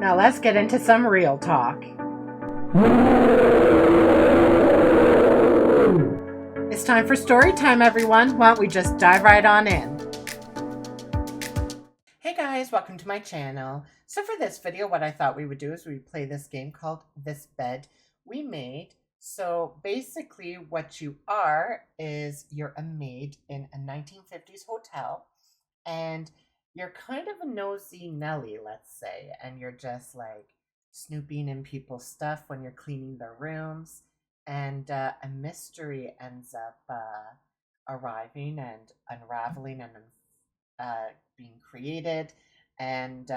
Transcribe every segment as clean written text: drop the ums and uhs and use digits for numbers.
Now let's get into some real talk. It's time for story time, everyone. Why don't we just dive right on in? Hey guys, welcome to my channel. So for this video, what I thought we would do is we play this game called This Bed We Made. So basically what you are is you're a maid in a 1950s hotel, and you're kind of a nosy Nelly, let's say, and you're just like snooping in people's stuff when you're cleaning their rooms, and a mystery ends up arriving and unraveling and being created, and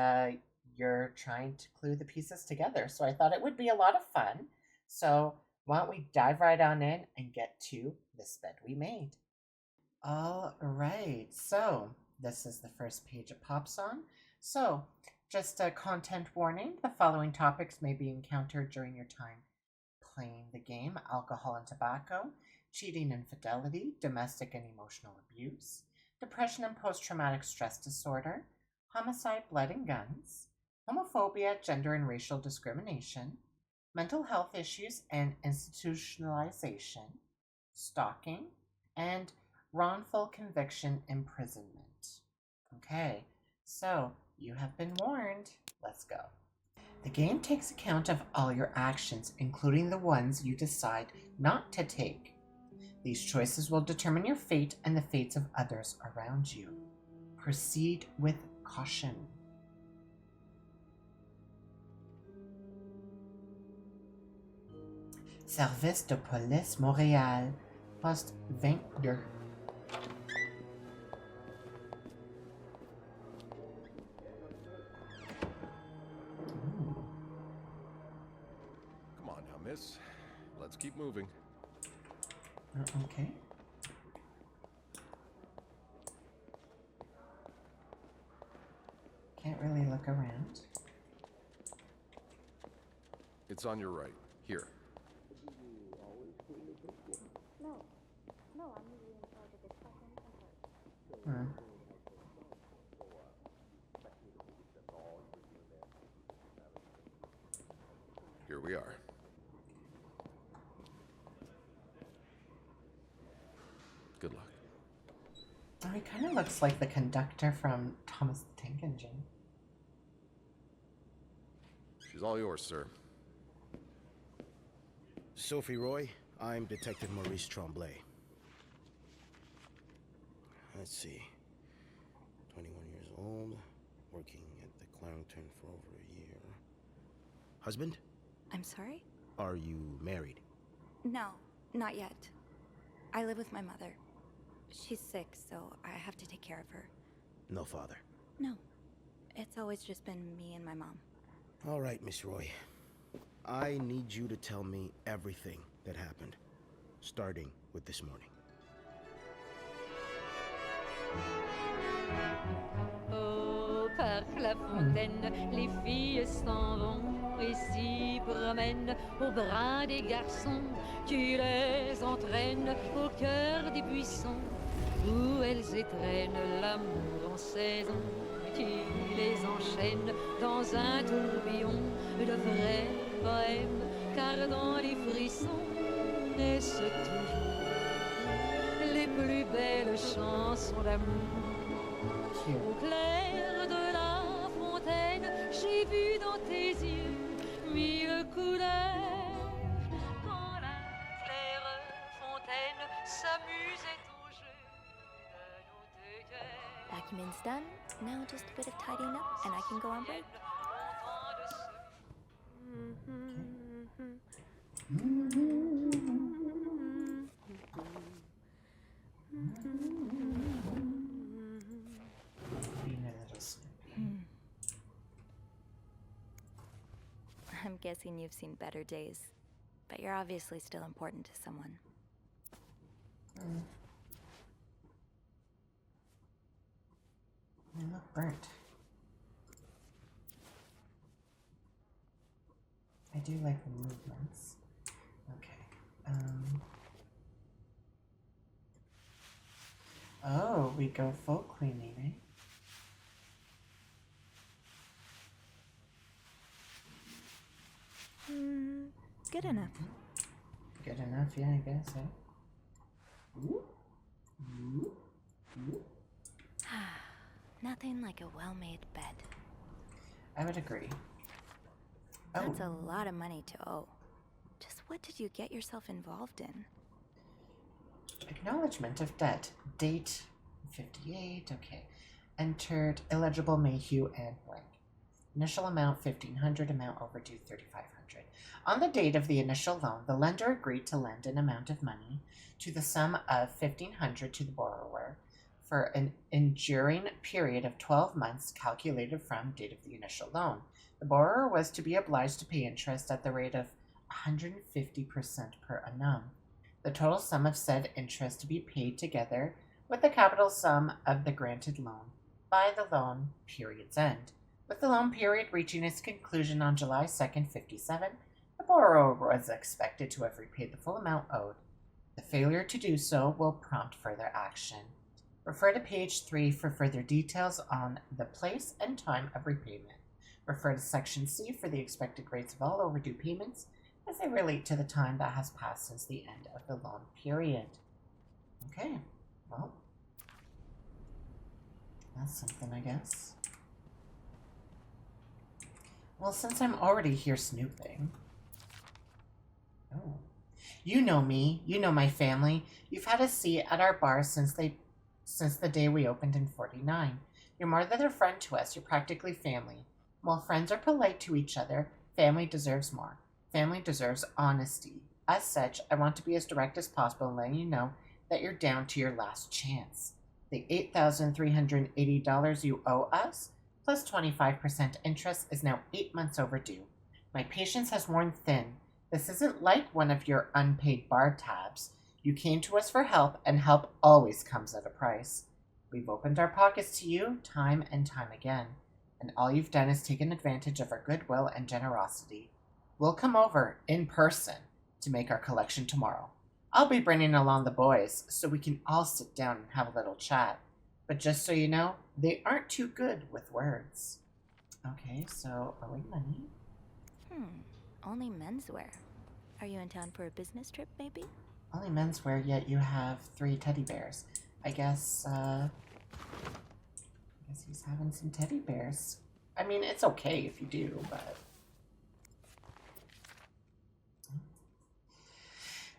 you're trying to glue the pieces together. So I thought it would be a lot of fun. So why don't we dive right on in and get to This Bed We Made. All right, so this is the first page it pops on. So just a content warning, the following topics may be encountered during your time playing the game: alcohol and tobacco, cheating, infidelity, domestic and emotional abuse, depression and post-traumatic stress disorder, homicide, blood and guns, homophobia, gender and racial discrimination, mental health issues and institutionalization, stalking, and wrongful conviction imprisonment. Okay, so you have been warned. Let's go. The game takes account of all your actions, including the ones you decide not to take. These choices will determine your fate and the fates of others around you. Proceed with caution. Service de police Montréal, poste 22. Come on now, miss. Let's keep moving. Okay. Can't really look around. It's on your right. Here. No, I'm usually in charge of discussions and work. Here we are. Good luck. Oh, he kind of looks like the conductor from Thomas the Tank Engine. She's all yours, sir. Sophie Roy, I'm Detective Maurice Tremblay. Let's see. 21 years old, working at the Clownton for over a year. Husband? I'm sorry? Are you married? No, not yet. I live with my mother. She's sick, so I have to take care of her. No father. No, it's always just been me and my mom. All right, Miss Roy. I need you to tell me everything that happened, starting with this morning. Au parc La Fontaine, les filles s'en vont et s'y promènent au bras des garçons. Tu les entraînes au cœur des buissons où elles étrennent l'amour en saison. Tu les enchaînes dans un tourbillon de vrai poème, car dans les frissons naissent toujours les plus belles chansons d'amour. Au clair de la fontaine, j'ai vu dans tes yeux mille couleurs. Quand la claire fontaine s'amusait au jeu de nos deux cœurs. Document's done. Now just a bit of tidying up and I can go on break. I'm guessing you've seen better days, but you're obviously still important to someone. They look burnt. I do like the movements. Okay. Oh, we go full cleaning, eh? good enough. Good enough, yeah, I guess, eh? Nothing like a well-made bed. I would agree. That's a lot of money to owe. Just what did you get yourself involved in? Acknowledgement of debt. Date 58. Okay. Entered illegible Mayhew and blank. Initial amount 1,500. Amount overdue 3,500. On the date of the initial loan, the lender agreed to lend an amount of money to the sum of 1,500 to the borrower for an enduring period of 12 months calculated from date of the initial loan. The borrower was to be obliged to pay interest at the rate of 150% per annum. The total sum of said interest to be paid together with the capital sum of the granted loan by the loan period's end. With the loan period reaching its conclusion on July 2nd, 57, the borrower was expected to have repaid the full amount owed. The failure to do so will prompt further action. Refer to page 3 for further details on the place and time of repayment. Refer to section C for the expected rates of all overdue payments as they relate to the time that has passed since the end of the loan period. Okay, well, that's something, I guess. Well, since I'm already here snooping... Oh. You know me. You know my family. You've had a seat at our bar since the day we opened in 49. You're more than a friend to us. You're practically family. While friends are polite to each other, family deserves more. Family deserves honesty. As such, I want to be as direct as possible and letting you know that you're down to your last chance. The $8,380 you owe us, plus 25% interest, is now 8 months overdue. My patience has worn thin. This isn't like one of your unpaid bar tabs. You came to us for help, and help always comes at a price. We've opened our pockets to you time and time again, and all you've done is taken advantage of our goodwill and generosity. We'll come over in person to make our collection tomorrow. I'll be bringing along the boys so we can all sit down and have a little chat. But just so you know, they aren't too good with words. Okay, so owing money. Only menswear. Are you in town for a business trip, maybe? Only menswear, yet you have 3 teddy bears. I guess he's having some teddy bears. I mean, it's okay if you do, but...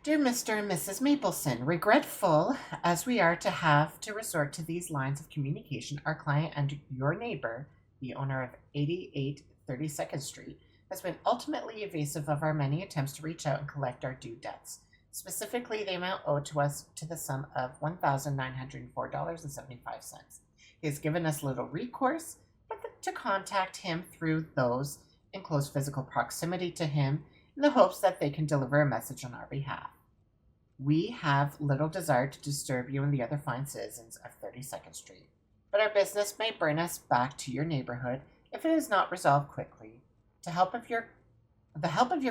Dear Mr. and Mrs. Mapleson, regretful as we are to have to resort to these lines of communication, our client and your neighbor, the owner of 88 32nd Street, has been ultimately evasive of our many attempts to reach out and collect our due debts, specifically the amount owed to us to the sum of $1,904.75. He has given us little recourse but to contact him through those in close physical proximity to him in the hopes that they can deliver a message on our behalf. We have little desire to disturb you and the other fine citizens of 32nd Street, but our business may bring us back to your neighborhood if it is not resolved quickly. The help of your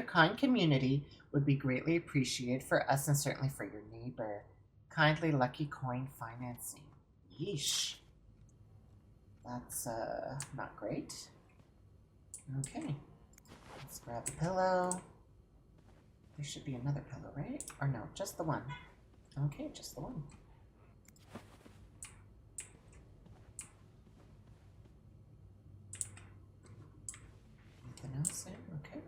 kind community would be greatly appreciated for us and certainly for your neighbor. Kindly, Lucky Coin Financing. Yeesh. That's not great. Okay. Let's grab a pillow. There should be another pillow, right? Or no, just the one. Okay, just the one. Anything else there? Okay.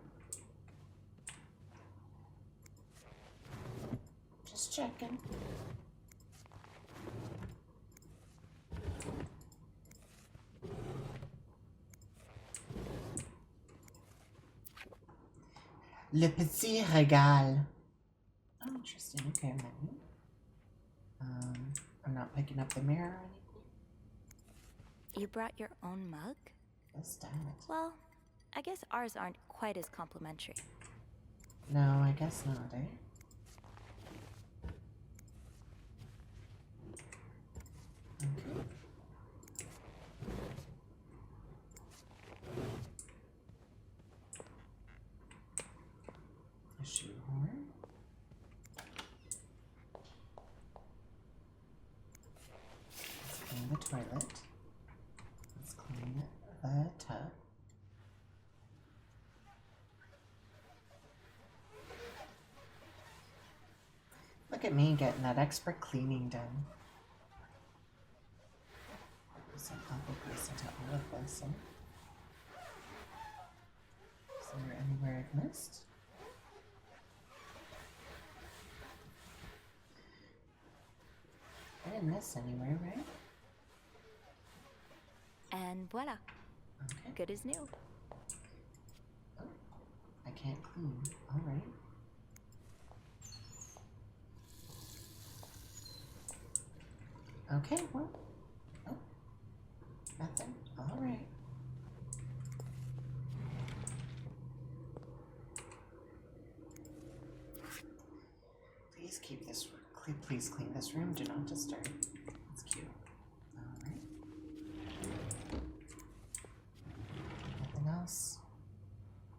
Just checking. Le Petit Régal. Oh, interesting. Okay, menu. I'm not picking up the mirror or anything. You brought your own mug? Yes, damn it. Well, I guess ours aren't quite as complimentary. No, I guess not, eh? Okay. A shoehorn. Let's clean the toilet. Let's clean the tub. at me getting that expert cleaning done. Some apple grease into all of this. Is there anywhere I've missed? I didn't miss anywhere, right? And voila. Okay. Good as new. Oh, I can't clean. All right. Okay, well. Oh, nothing. All right. Please keep this. Please clean this room. Do not disturb. It's cute. All right. Nothing else.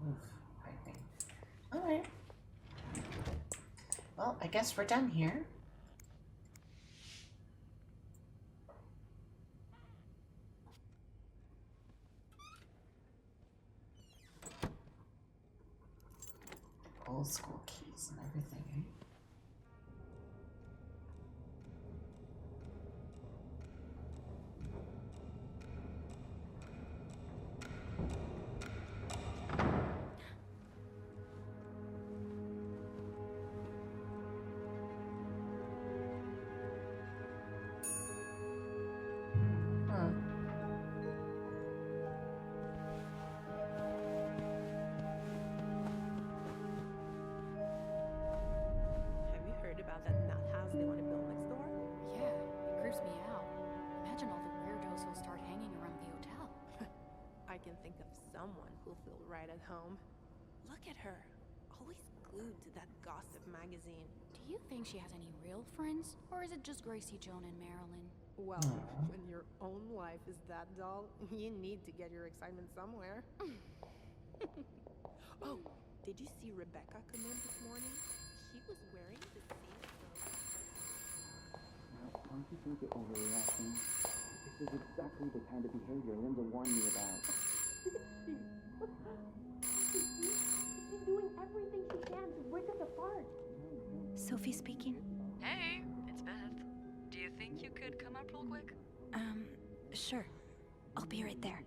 Oof, piping. All right. Well, I guess we're done here. Old school keys and everything, eh? Huh. Have you heard about that nut house they want to build next door? Yeah, it creeps me out. Imagine all the weirdos who'll start hanging around the hotel. I can think of someone who'll feel right at home. Look at her, always glued to that gossip magazine. Do you think she has any real friends? Or is it just Gracie, Joan, and Marilyn? Well, when your own life is that dull, you need to get your excitement somewhere. Oh, did you see Rebecca come in this morning? She was wearing the same clothes. Now, don't you think you're overreacting? This is exactly the kind of behavior Linda warned me about. She's doing everything she can to break us apart. Sophie speaking. Hey, it's Beth. Do you think you could come up real quick? Sure. I'll be right there.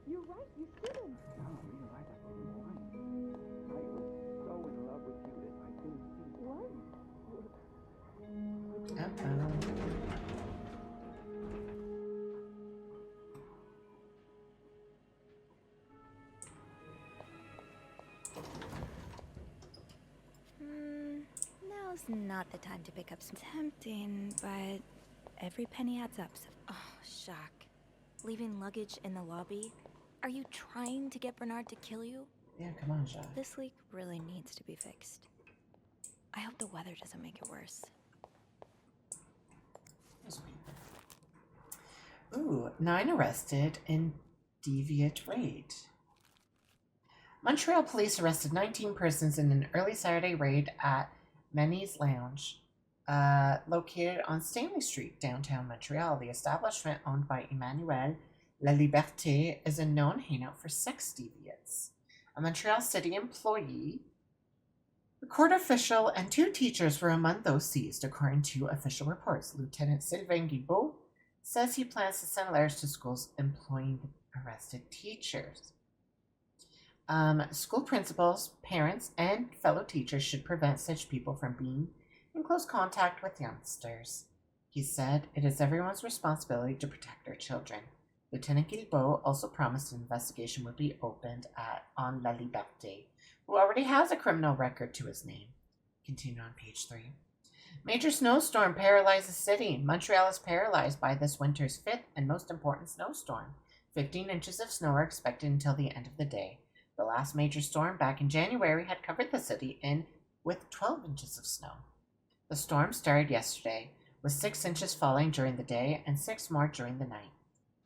You're right, you shouldn't. No, you're right, I didn't want. I was so in love with you that I couldn't see. What? Now's not the time to pick up some tempting, but every penny adds up. Oh, shock. Leaving luggage in the lobby? Are you trying to get Bernard to kill you? Yeah, come on, Jacques. This leak really needs to be fixed. I hope the weather doesn't make it worse. Ooh, 9 arrested in deviant raid. Montreal police arrested 19 persons in an early Saturday raid at Manny's Lounge, located on Stanley Street, downtown Montreal. The establishment, owned by Emmanuel La Liberté, is a known hangout for sex deviants. A Montreal City employee, a court official, and 2 teachers were among those seized, according to official reports. Lieutenant Sylvain Guilbeault says he plans to send letters to schools employing the arrested teachers. School principals, parents, and fellow teachers should prevent such people from being in close contact with youngsters. He said it is everyone's responsibility to protect their children. Lieutenant Guilbeault also promised an investigation would be opened on La Liberté, who already has a criminal record to his name. Continue on page 3. Major snowstorm paralyzes city. Montreal is paralyzed by this winter's 5th and most important snowstorm. 15 inches of snow are expected until the end of the day. The last major storm back in January had covered the city with 12 inches of snow. The storm started yesterday, with 6 inches falling during the day and 6 more during the night.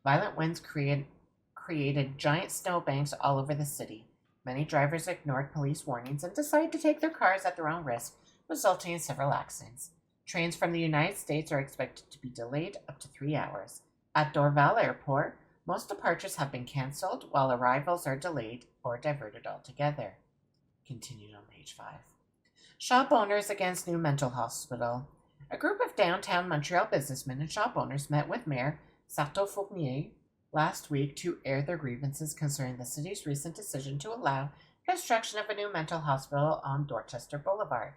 Violent winds created giant snowbanks all over the city. Many drivers ignored police warnings and decided to take their cars at their own risk, resulting in several accidents. Trains from the United States are expected to be delayed up to 3 hours. At Dorval Airport, most departures have been cancelled, while arrivals are delayed or diverted altogether. Continued on page 5. Shop owners against new mental hospital. A group of downtown Montreal businessmen and shop owners met with Mayor Sarto Fournier last week to air their grievances concerning the city's recent decision to allow construction of a new mental hospital on Dorchester Boulevard.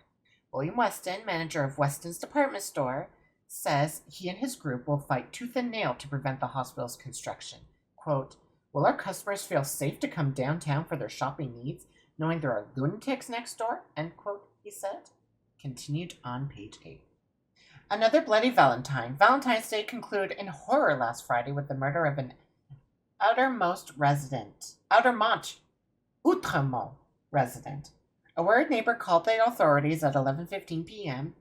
William Weston, manager of Weston's department store, says he and his group will fight tooth and nail to prevent the hospital's construction. Quote, will our customers feel safe to come downtown for their shopping needs, knowing there are lunatics next door? End quote, he said. Continued on page 8. Another bloody Valentine. Valentine's Day concluded in horror last Friday with the murder of an Outremont resident. A worried neighbor called the authorities at 11:15 p.m.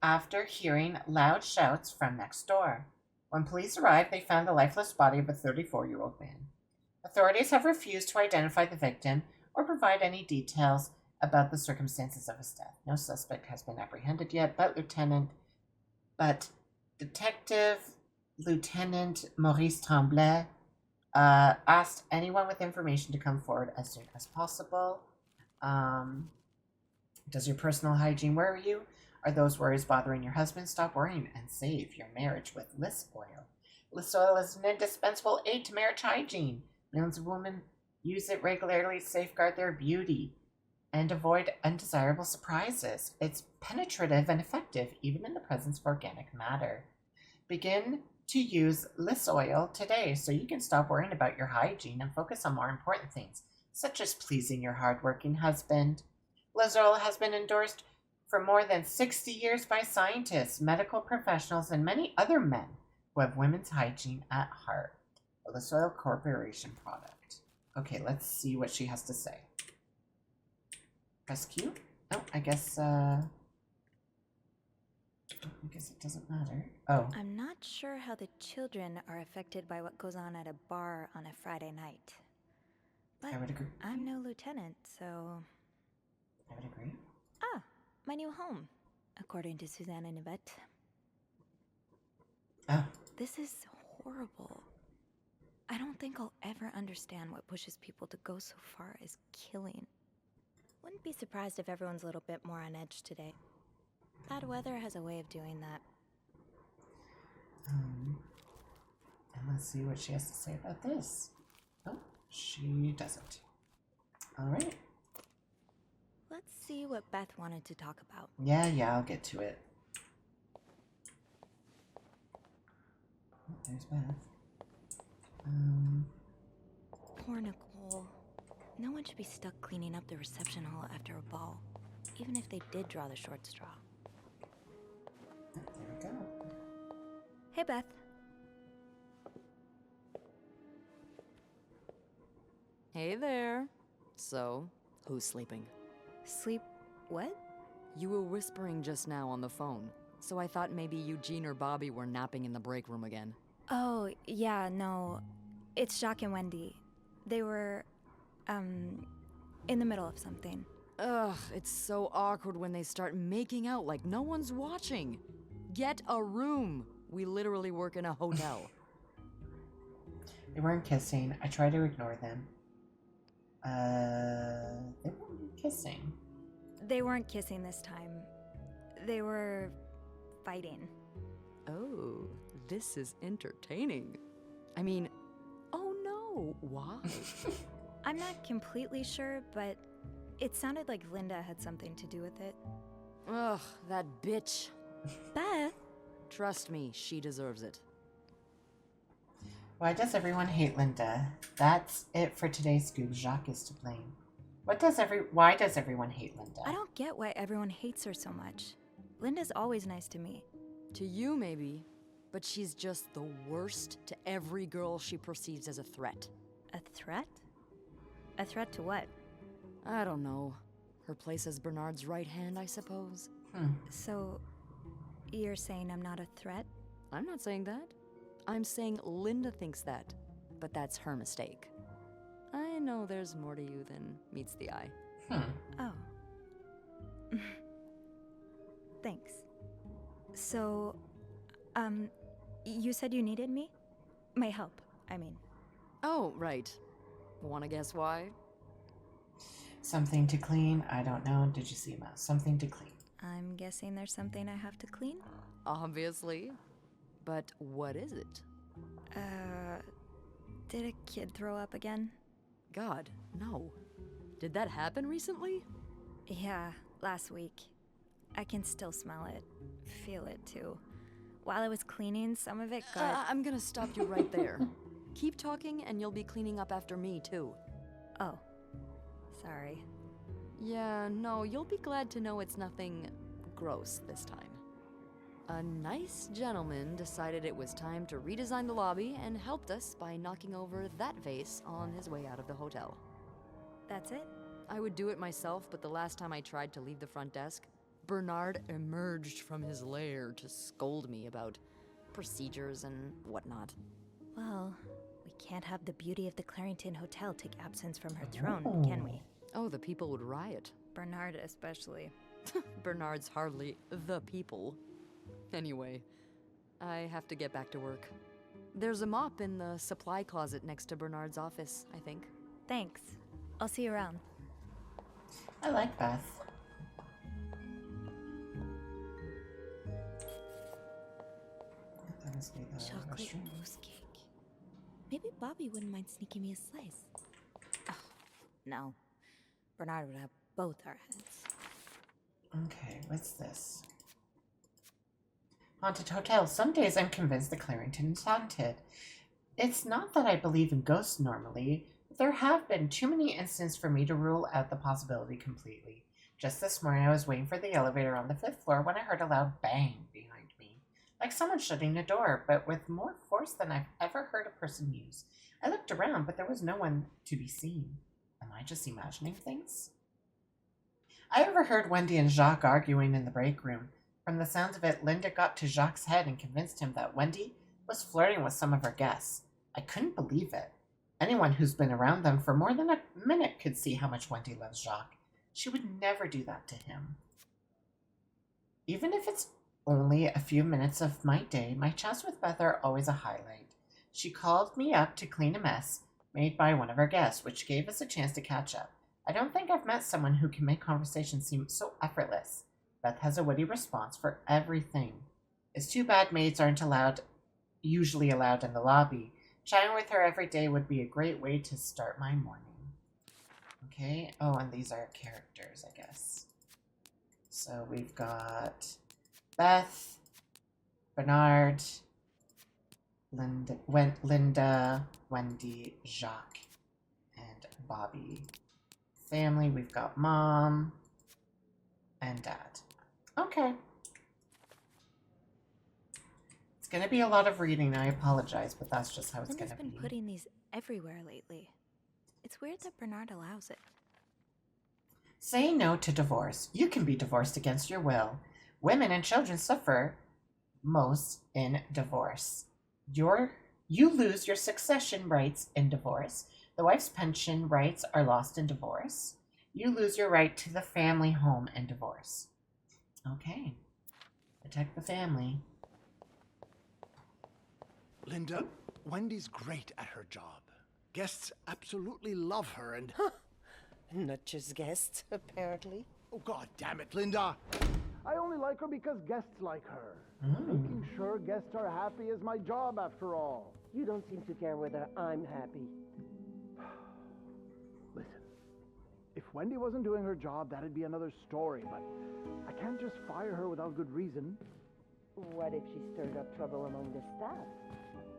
after hearing loud shouts from next door. When police arrived, they found the lifeless body of a 34-year-old man. Authorities have refused to identify the victim or provide any details about the circumstances of his death. No suspect has been apprehended yet, but Detective Lieutenant Maurice Tremblay asked anyone with information to come forward as soon as possible. Does your personal hygiene worry you? Are those worries bothering your husband? Stop worrying and save your marriage with Liss Oil. Liss Oil is an indispensable aid to marriage hygiene. Millions of women use it regularly to safeguard their beauty and avoid undesirable surprises. It's penetrative and effective, even in the presence of organic matter. Begin to use Liss Oil today so you can stop worrying about your hygiene and focus on more important things, such as pleasing your hardworking husband. Liss Oil has been endorsed for more than 60 years by scientists, medical professionals, and many other men who have women's hygiene at heart. A Liss Oil Corporation product. Okay, let's see what she has to say. Press Q? Oh, I guess it doesn't matter. Oh. I'm not sure how the children are affected by what goes on at a bar on a Friday night. But I would agree. I'm no lieutenant, so... I would agree. Ah, my new home, according to Suzanne and Yvette. Oh. This is horrible. I don't think I'll ever understand what pushes people to go so far as killing. Wouldn't be surprised if everyone's a little bit more on edge today. Bad weather has a way of doing that. And let's see what she has to say about this. Oh, she doesn't. All right. Let's see what Beth wanted to talk about. Yeah, I'll get to it. Oh, there's Beth. Poor Nicole. No one should be stuck cleaning up the reception hall after a ball, even if they did draw the short straw. There we go. Hey, Beth. Hey there. So, who's sleeping? Sleep... what? You were whispering just now on the phone, so I thought maybe Eugene or Bobby were napping in the break room again. Oh, yeah, no. It's Jacques and Wendy. They were, in the middle of something. Ugh, it's so awkward when they start making out like no one's watching. Get a room. We literally work in a hotel. They weren't kissing. I try to ignore them. They weren't kissing. They weren't kissing this time. They were fighting. Oh, this is entertaining. I mean, oh no, why? I'm not completely sure, but it sounded like Linda had something to do with it. Ugh, that bitch. Beth? Trust me, she deserves it. Why does everyone hate Linda? That's it for today's scoop. Jacques is to blame. Why does everyone hate Linda? I don't get why everyone hates her so much. Linda's always nice to me. To you, maybe. But she's just the worst to every girl she perceives as a threat. A threat? A threat to what? I don't know. Her place as Bernard's right hand, I suppose. So, you're saying I'm not a threat? I'm not saying that. I'm saying Linda thinks that. But that's her mistake. I know there's more to you than meets the eye. Oh. Thanks. So, you said you needed me? My help, I mean. Oh, right. Wanna guess why? Something to clean? I don't know. Did you see a mouse? Something to clean. I'm guessing there's something I have to clean? Obviously. But what is it? Did a kid throw up again? God, no. Did that happen recently? Yeah, last week. I can still smell it. Feel it, too. While I was cleaning, some of it got... I'm gonna stop you right there. Keep talking and you'll be cleaning up after me, too. Oh. Sorry. Yeah, no, you'll be glad to know it's nothing gross this time. A nice gentleman decided it was time to redesign the lobby and helped us by knocking over that vase on his way out of the hotel. That's it? I would do it myself, but the last time I tried to leave the front desk, Bernard emerged from his lair to scold me about procedures and whatnot. Well, we can't have the beauty of the Clarington Hotel take absence from her throne, can we? Oh, the people would riot. Bernard especially. Bernard's hardly the people. Anyway, I have to get back to work. There's a mop in the supply closet next to Bernard's office, I think. Thanks. I'll see you around. I like Beth. That must be the Chocolate restroom. mousse cake. Maybe Bobby wouldn't mind sneaking me a slice. Oh, no. Bernard would have both our heads. Okay, what's this? Haunted hotel. Some days I'm convinced the Clarington is haunted. It's not that I believe in ghosts normally, but there have been too many instances for me to rule out the possibility completely. Just this morning I was waiting for the elevator on the 5th floor when I heard a loud bang behind me, like someone shutting a door, but with more force than I've ever heard a person use. I looked around, but there was no one to be seen. Am I just imagining things? I overheard Wendy and Jacques arguing in the break room. From the sounds of it, Linda got to Jacques' head and convinced him that Wendy was flirting with some of her guests. I couldn't believe it. Anyone who's been around them for more than a minute could see how much Wendy loves Jacques. She would never do that to him. Even if it's only a few minutes of my day, my chats with Beth are always a highlight. She called me up to clean a mess made by one of her guests, which gave us a chance to catch up. I don't think I've met someone who can make conversation seem so effortless. Beth has a witty response for everything. It's too bad maids aren't usually allowed in the lobby. Chatting with her every day would be a great way to start my morning. Okay, oh, and these are characters, I guess. So we've got Beth, Bernard, Linda, Wendy, Jacques, and Bobby. Family, we've got Mom and Dad. Okay. It's going to be a lot of reading. I apologize, but that's just how it's going Linda's to be. been putting these everywhere lately. It's weird that Bernard allows it. Say no to divorce. You can be divorced against your will. Women and children suffer most in divorce. You lose your succession rights in divorce. The wife's pension rights are lost in divorce. You lose your right to the family home in divorce. Okay. Protect the family. Linda, Wendy's great at her job. Guests absolutely love her and... Not just guests, apparently. Oh, God damn it, Linda! I only like her because guests like her. Making sure guests are happy is my job, after all. You don't seem to care whether I'm happy. Listen, if Wendy wasn't doing her job, that'd be another story, but I can't just fire her without good reason. What if she stirred up trouble among the staff?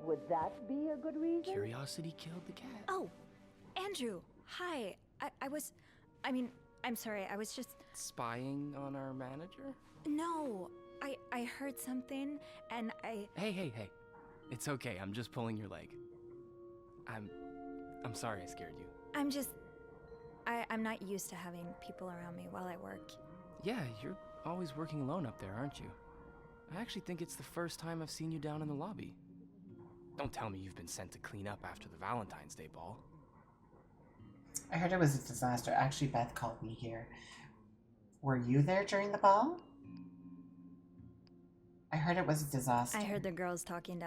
Would that be a good reason? Curiosity killed the cat. Oh, Andrew, hi. I'm sorry, I was just... Spying on our manager? No, I heard something, and I... Hey. It's okay, I'm just pulling your leg. I'm sorry I scared you. I'm not used to having people around me while I work. Yeah, you're always working alone up there, aren't you? I actually think it's the first time I've seen you down in the lobby. Don't tell me you've been sent to clean up after the Valentine's Day ball. I heard it was a disaster. Actually, Beth called me here. Were you there during the ball? I heard it was a disaster. I heard the girls talking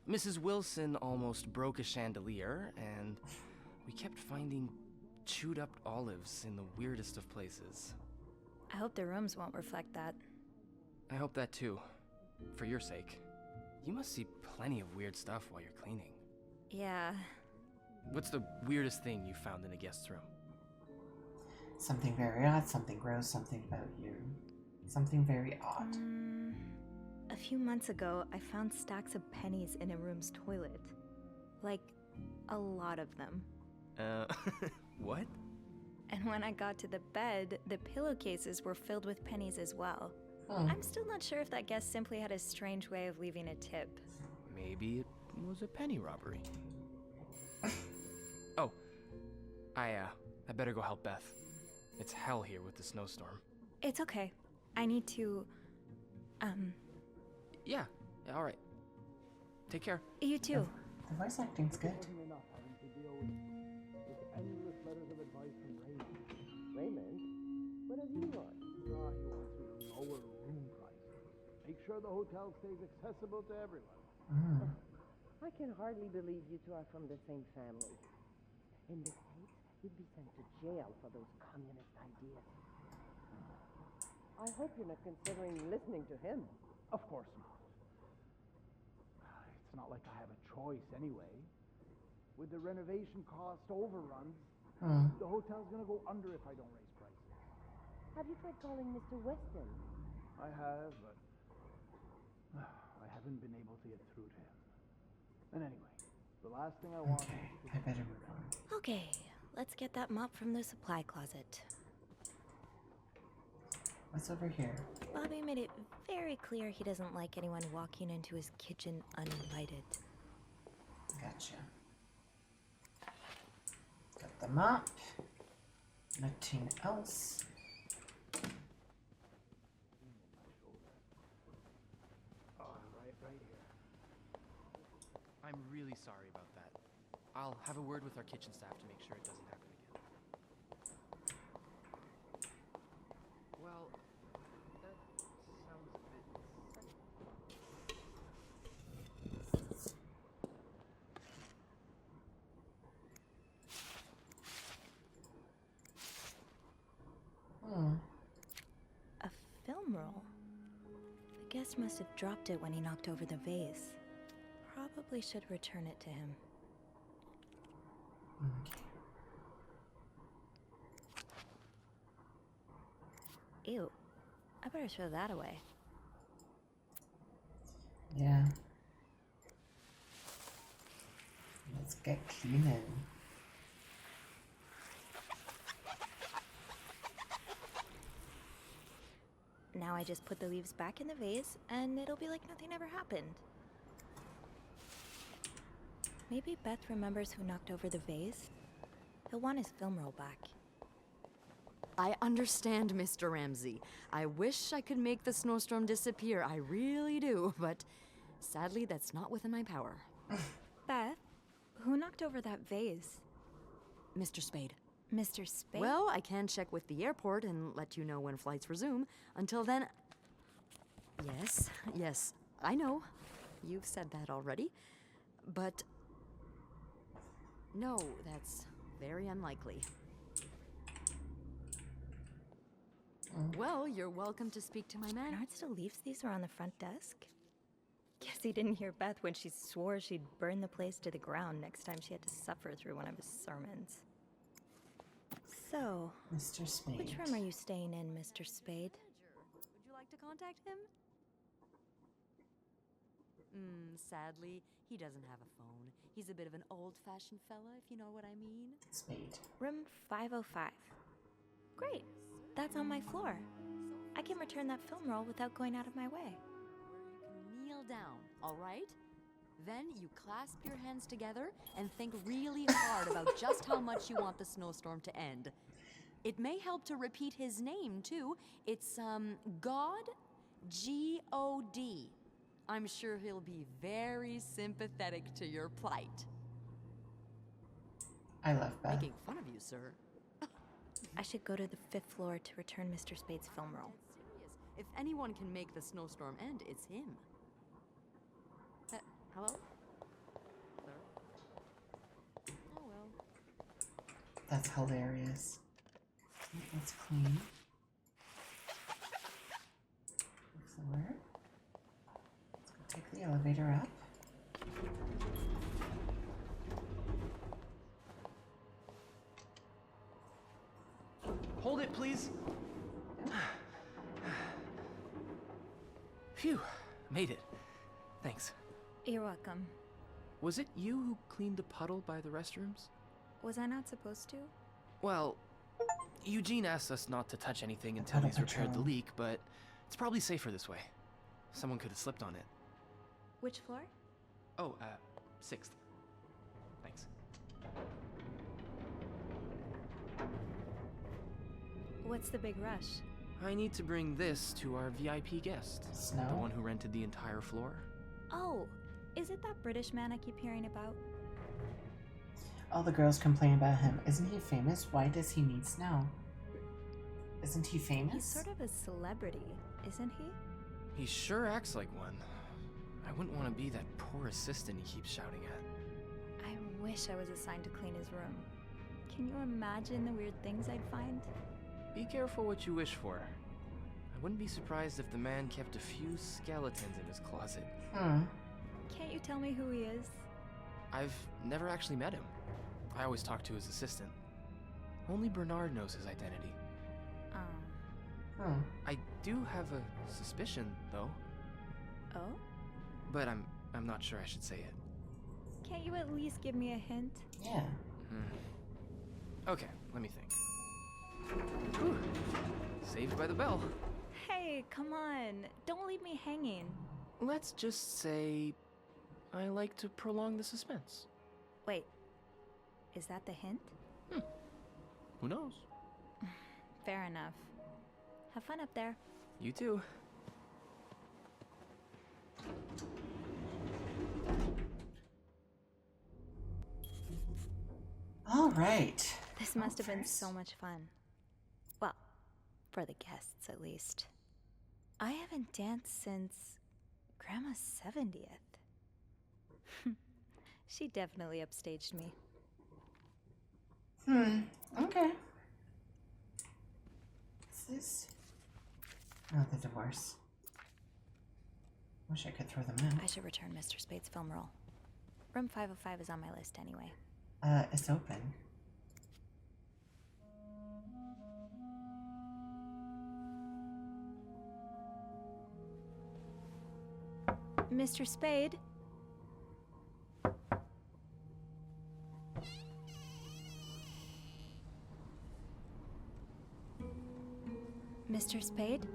Mrs. Wilson almost broke a chandelier, and we kept finding chewed up olives in the weirdest of places. I hope the rooms won't reflect that. I hope that too. For your sake. You must see plenty of weird stuff while you're cleaning. Yeah. What's the weirdest thing you found in a guest's room? Something very odd, something gross, something about you. Something very odd. A few months ago, I found stacks of pennies in a room's toilet. Like, a lot of them. What? And when I got to the bed, the pillowcases were filled with pennies as well. I'm still not sure if that guest simply had a strange way of leaving a tip. Maybe it was a penny robbery. Oh, I better go help Beth. It's hell here with the snowstorm. It's okay. I need to, Yeah, all right. Take care. You too. The voice acting's good. It wasn't enough having to deal with endless letters of advice from Raymond. Raymond, what does he want? He wants me to lower room prices. Make sure the hotel stays accessible to everyone. I can hardly believe you two are from the same family. In the States, you'd be sent to jail for those communist ideas. I hope you're not considering listening to him. Of course not. It's not like I have a choice anyway. With the renovation cost overruns, the hotel's gonna go under if I don't raise prices. Have you tried calling Mr. Weston? I have, but I haven't been able to get through to him. And anyway, the last thing I want is I better move on. Okay, let's get that mop from the supply closet. What's over here? Bobby made it very clear he doesn't like anyone walking into his kitchen uninvited. Gotcha. Got the mop. Nothing else. Right here. I'm really sorry about that. I'll have a word with our kitchen staff to make sure it doesn't happen again. Well, that sounds a bit A film roll? The guest must have dropped it when he knocked over the vase. Probably should return it to him. Ew. I better throw that away. Yeah. Let's get cleaning. Now I just put the leaves back in the vase, and it'll be like nothing ever happened. Maybe Beth remembers who knocked over the vase. He'll want his film roll back. I understand, Mr. Ramsey. I wish I could make the snowstorm disappear. I really do, but sadly, that's not within my power. Beth, who knocked over that vase? Mr. Spade. Mr. Spade? Well, I can check with the airport and let you know when flights resume. Until then... Yes, I know. You've said that already. But... no, that's very unlikely. Well, you're welcome to speak to my man. Bernard still leaves these around the front desk? Guess he didn't hear Beth when she swore she'd burn the place to the ground next time she had to suffer through one of his sermons. So, Mr. Spade. Which room are you staying in, Mr. Spade? Would you like to contact him? Sadly, he doesn't have a phone. He's a bit of an old-fashioned fella, if you know what I mean. Spade. Room 505. Great. That's on my floor. I can return that film roll without going out of my way. Where you can kneel down, all right? Then you clasp your hands together and think really hard about just how much you want the snowstorm to end. It may help to repeat his name, too. It's, God, G-O-D. I'm sure he'll be very sympathetic to your plight. I love Beth. Making fun of you, sir. I should go to the 5th floor to return Mr. Spade's film roll. That's serious. If anyone can make the snowstorm end, it's him. Hello? That's hilarious. Let's clean. Floor. Let's go take the elevator up. Hold it, please. Phew, made it. Thanks. You're welcome. Was it you who cleaned the puddle by the restrooms? Was I not supposed to? Well, Eugene asked us not to touch anything until he's repaired the leak, but it's probably safer this way. Someone could have slipped on it. Which floor? Oh, 6th. Thanks. What's the big rush? I need to bring this to our VIP guest. Snow? The one who rented the entire floor. Oh, is it that British man I keep hearing about? All the girls complain about him. Isn't he famous? Why does he need snow? Isn't he famous? He's sort of a celebrity, isn't he? He sure acts like one. I wouldn't want to be that poor assistant he keeps shouting at. I wish I was assigned to clean his room. Can you imagine the weird things I'd find? Be careful what you wish for. I wouldn't be surprised if the man kept a few skeletons in his closet. Can't you tell me who he is? I've never actually met him. I always talk to his assistant. Only Bernard knows his identity. I do have a suspicion, though. Oh? But I'm not sure I should say it. Can't you at least give me a hint? Yeah. Okay, let me think. Whew. Saved by the bell. Hey, come on. Don't leave me hanging. Let's just say I like to prolong the suspense. Wait. Is that the hint? Who knows? Fair enough. Have fun up there. You too. All right. This must have been so much fun. Well, for the guests at least. I haven't danced since Grandma's 70th. She definitely upstaged me. Okay. What's this? Oh, the divorce. Wish I could throw them in. I should return Mr. Spade's film roll. Room 505 is on my list anyway. It's open. Mr. Spade? Mr. Spade?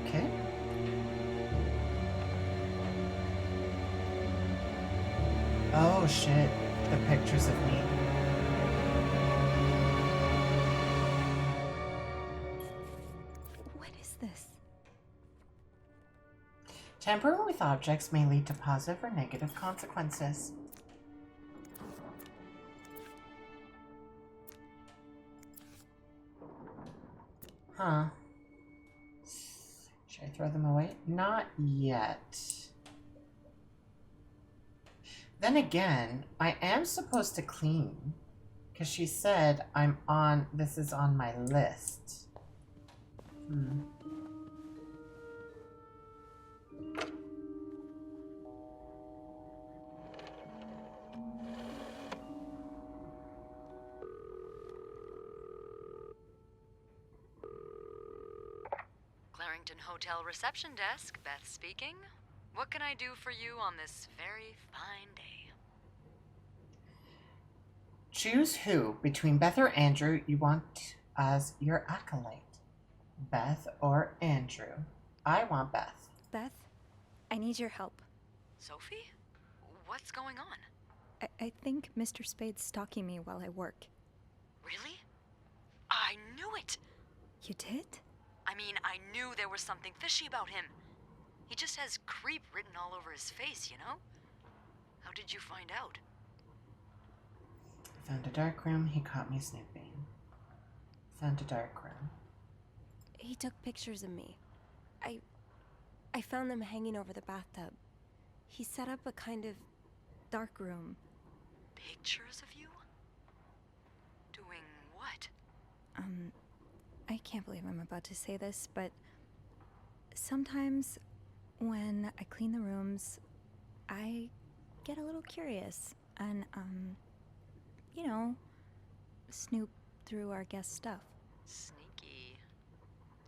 Okay. Oh shit, the pictures of me. What is this? Tampering with objects may lead to positive or negative consequences. Huh. Should I throw them away? Not yet. Then again, I am supposed to clean. Because she said this is on my list. Clarrington Hotel reception desk, Beth speaking. What can I do for you on this very fine day? Choose who between Beth or Andrew you want as your acolyte. Beth or Andrew? I want Beth. Beth, I need your help. Sophie? What's going on? I think Mr. Spade's stalking me while I work. Really? I knew it! You did? I mean, I knew there was something fishy about him. He just has creep written all over his face, you know? How did you find out? Found a dark room, he caught me snooping. Found a dark room. He took pictures of me. I found them hanging over the bathtub. He set up a kind of dark room. Pictures of you? Doing what? I can't believe I'm about to say this, but sometimes when I clean the rooms, I get a little curious and, you know, snoop through our guest stuff. Sneaky.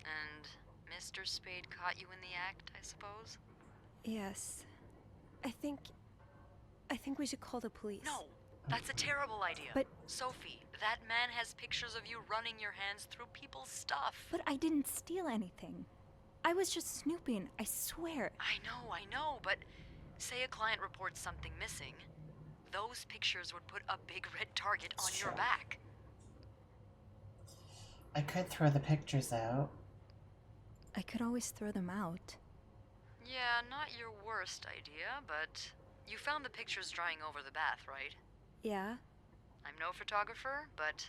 And Mr. Spade caught you in the act, I suppose? Yes. I think we should call the police. No, that's a terrible idea. But Sophie, that man has pictures of you running your hands through people's stuff. But I didn't steal anything. I was just snooping, I swear. I know, but say a client reports something missing, those pictures would put a big red target on your back. I could throw the pictures out. I could always throw them out. Yeah, not your worst idea, but you found the pictures drying over the bath, right? Yeah? I'm no photographer, but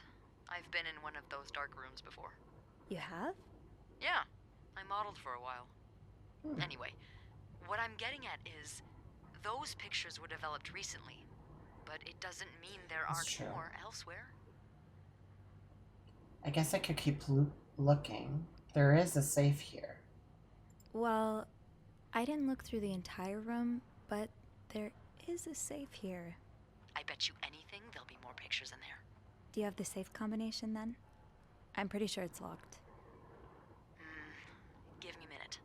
I've been in one of those dark rooms before. You have? Yeah, I modeled for a while. Anyway, what I'm getting at is, those pictures were developed recently, but it doesn't mean there aren't more elsewhere. I guess I could keep looking. There is a safe here. Well, I didn't look through the entire room, but there is a safe here. I bet you anything there'll be more pictures in there. Do you have the safe combination then? I'm pretty sure it's locked. Give me a minute.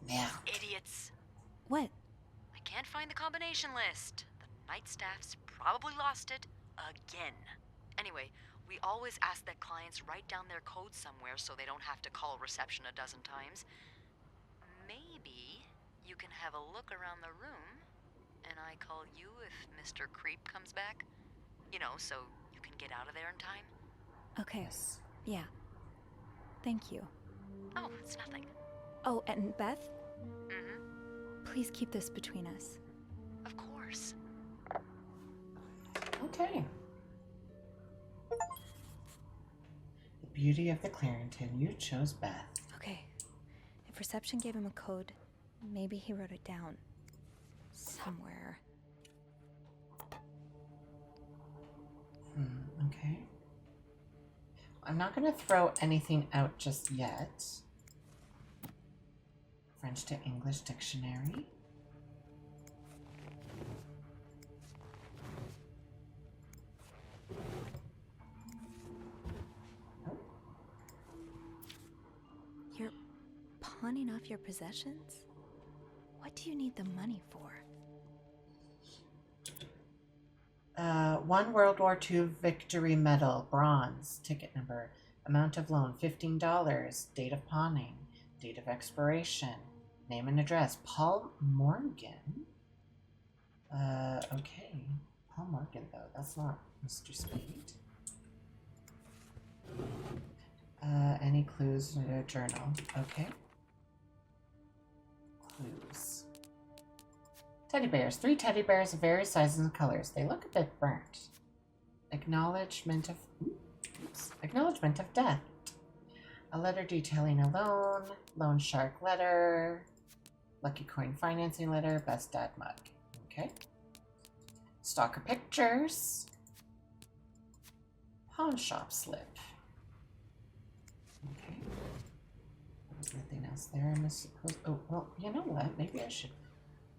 Merde. Idiots. What? I can't find the combination list. The night staff's probably lost it again. Anyway, we always ask that clients write down their code somewhere so they don't have to call reception a dozen times. Maybe you can have a look around the room, and I call you if Mr. Creep comes back. You know, so you can get out of there in time. Okay. Yes. Yeah. Thank you. Oh, it's nothing. Oh, and Beth? Mm-hmm. Please keep this between us. Of course. Okay. The beauty of the Clarington. You chose Beth. Okay. If reception gave him a code, maybe he wrote it down. Somewhere. Okay. I'm not going to throw anything out just yet. French to English dictionary. You're pawning off your possessions? What do you need the money for? One World War II Victory Medal, bronze, ticket number, amount of loan, $15, date of pawning, date of expiration, name and address, Paul Morgan. Okay. Paul Morgan, though, that's not Mr. Spade. Any clues? Journal. Okay. Clues. Teddy bears. 3 teddy bears of various sizes and colors. They look a bit burnt. Acknowledgement of... Oops. Acknowledgement of death. A letter detailing a loan. Loan shark letter. Lucky coin financing letter. Best dad mug. Okay. Stalker pictures. Pawn shop slip. Okay. There's nothing else there, I'm supposed... Oh, well, you know what? Maybe I should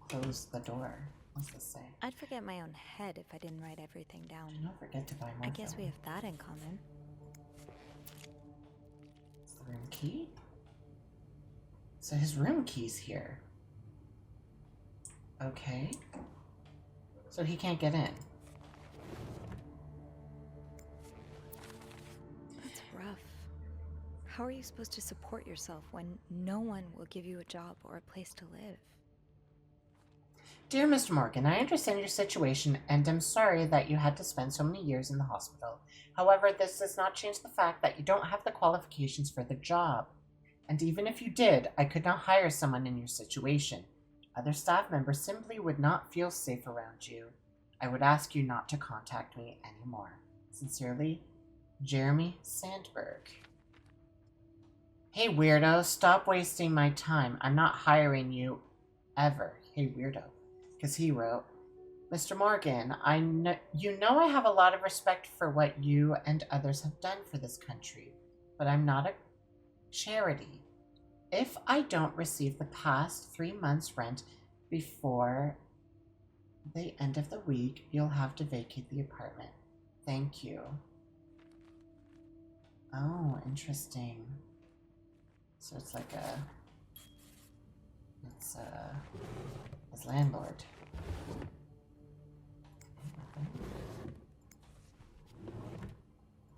close the door. What's this say? I'd forget my own head if I didn't write everything down. Don't forget to buy more. I guess we have that in common. Room key? So his room key's here. Okay. So he can't get in. That's rough. How are you supposed to support yourself when no one will give you a job or a place to live? Dear Mr. Morgan, I understand your situation and am sorry that you had to spend so many years in the hospital. However, this does not change the fact that you don't have the qualifications for the job. And even if you did, I could not hire someone in your situation. Other staff members simply would not feel safe around you. I would ask you not to contact me anymore. Sincerely, Jeremy Sandberg. Hey weirdo, stop wasting my time. I'm not hiring you ever. Hey weirdo. Because he wrote, Mr. Morgan, you know I have a lot of respect for what you and others have done for this country, but I'm not a charity. If I don't receive the past 3 months' rent before the end of the week, you'll have to vacate the apartment. Thank you. Oh, interesting. So it's like his landlord.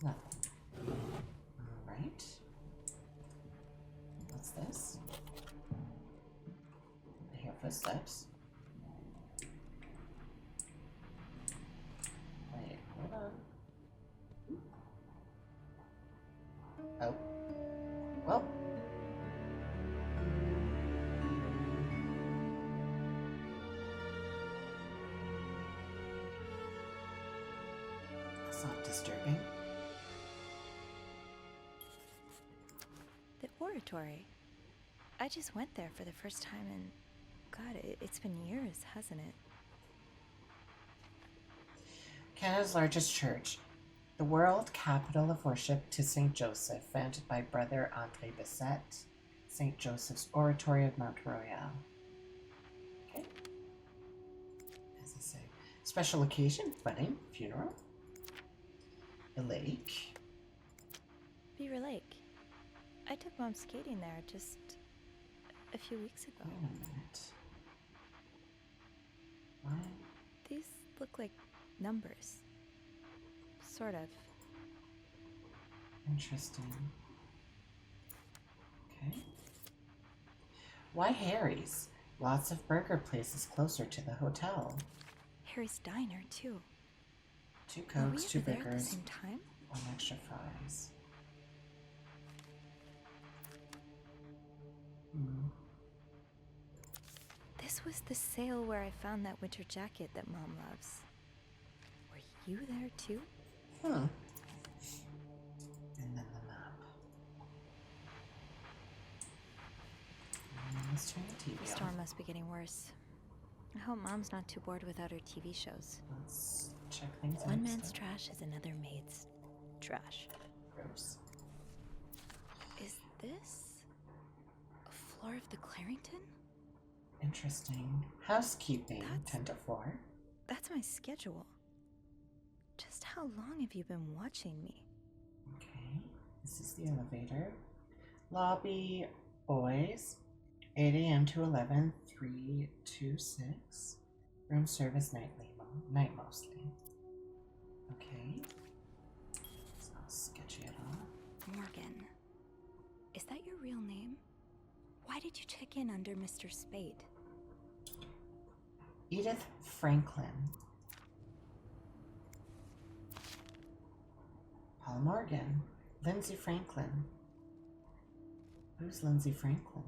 Nothing. Alright. What's this? I hear footsteps. Wait, hold on. Oh. Well. That's not disturbing. The oratory. I just went there for the first time and God, it's been years, hasn't it? Canada's largest church, the world capital of worship to St. Joseph, founded by Brother Andre Bessette, St. Joseph's Oratory of Mount Royal. Okay. As I say, special occasion, wedding, funeral, a lake. Beaver Lake. I took Mom skating there just a few weeks ago. Wait a minute. What? These look like numbers. Sort of. Interesting. Okay. Why Harry's? Lots of burger places closer to the hotel. Harry's Diner, too. 2 Were we Cokes, 2 ever there at the burgers, same time? 1 extra fries. This was the sale where I found that winter jacket that Mom loves. Were you there, too? And then the map. Let's turn the TV The on. storm must be getting worse. I hope Mom's not too bored without her TV shows. Let's check things out. One man's trash is another maid's trash. Gross. Is this a floor of the Clarington? Interesting. Housekeeping, 10 to 4. That's my schedule. Just how long have you been watching me? Okay. This is the elevator. Lobby, boys. 8 a.m. to 11, 3 to 6. Room service night mostly. Okay. It's not sketchy at all. Morgan. Is that your real name? Why did you check in under Mr. Spade? Edith Franklin. Paul Morgan. Lindsay Franklin. Who's Lindsay Franklin?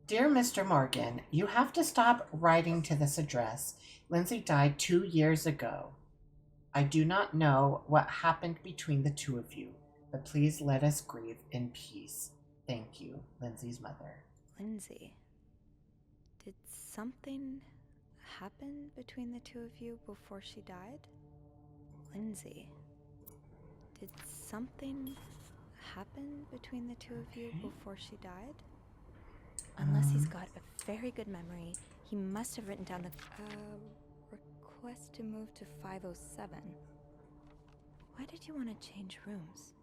Dear Mr. Morgan, you have to stop writing to this address. Lindsay died 2 years ago. I do not know what happened between the two of you, but please let us grieve in peace. Thank you, Lindsay's mother. Lindsay. Did something happen between the two of you before she died? Lindsay. Did something happen between the two of you before she died? Unless he's got a very good memory, he must have written down the request to move to 507. Why did you want to change rooms?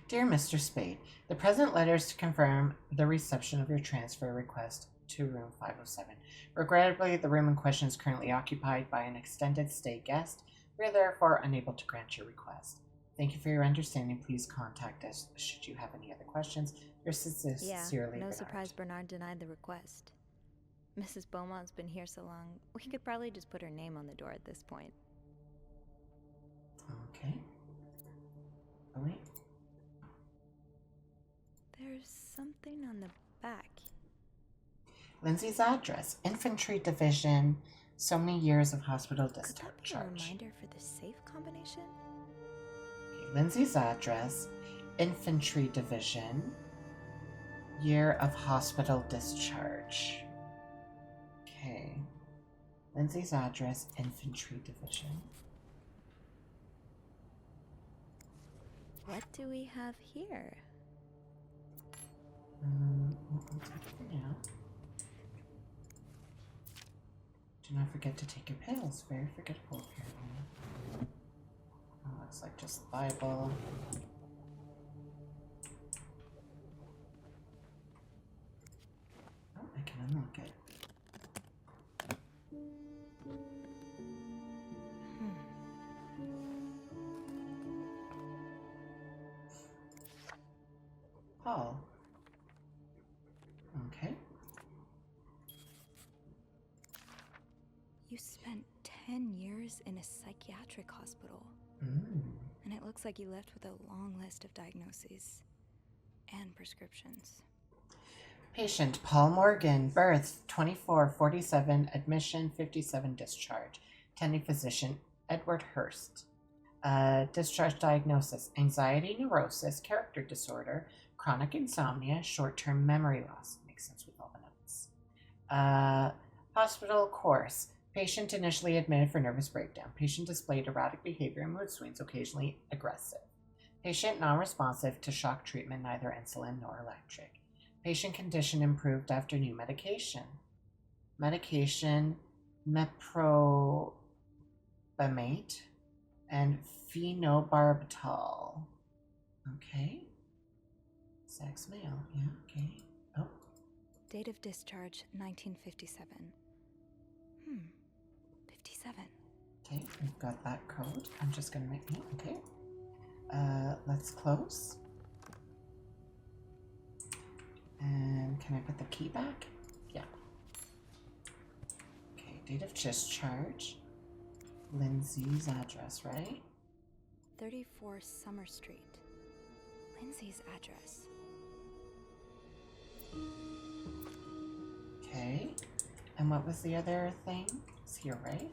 Dear Mr. Spade, the present letter is to confirm the reception of your transfer request to room 507. Regrettably, the room in question is currently occupied by an extended stay guest. We are therefore unable to grant your request. Thank you for your understanding. Please contact us should you have any other questions. Yours sincerely, Yeah, no Bernard. surprise Bernard denied the request. Mrs. Beaumont's been here so long, we could probably just put her name on the door at this point. Okay. Oh, wait. There's something on the back. Lindsay's address, Infantry Division, so many years of hospital discharge. Could that be a reminder for the safe combination? Okay, Lindsay's address, Infantry Division, year of hospital discharge. Okay. Lindsay's address, Infantry Division. What do we have here? We'll take it for now. Do not forget to take your pills. Very forgetful, apparently. Oh, looks like just the Bible. Oh, I can unlock it. Paul. Okay. You spent 10 years in a psychiatric hospital. And it looks like you left with a long list of diagnoses and prescriptions. Patient Paul Morgan, birth 2447, admission 57, discharge. Attending physician Edward Hurst. Discharge diagnosis: anxiety, neurosis, character disorder, chronic insomnia, short-term memory loss. Makes sense with all the notes. Hospital course: patient initially admitted for nervous breakdown. Patient displayed erratic behavior and mood swings, occasionally aggressive. Patient non-responsive to shock treatment, neither insulin nor electric. Patient condition improved after new medication. Medication: meprobamate and phenobarbital. Okay. Sex male. Yeah, okay. Oh. Date of discharge, 1957. 57. Okay, we've got that code. I'm just gonna make me. Okay. Let's close. And can I put the key back? Yeah. Okay, date of discharge. Lindsay's address, right? 34 Summer Street. Lindsay's address. Okay. And what was the other thing? It's here, right?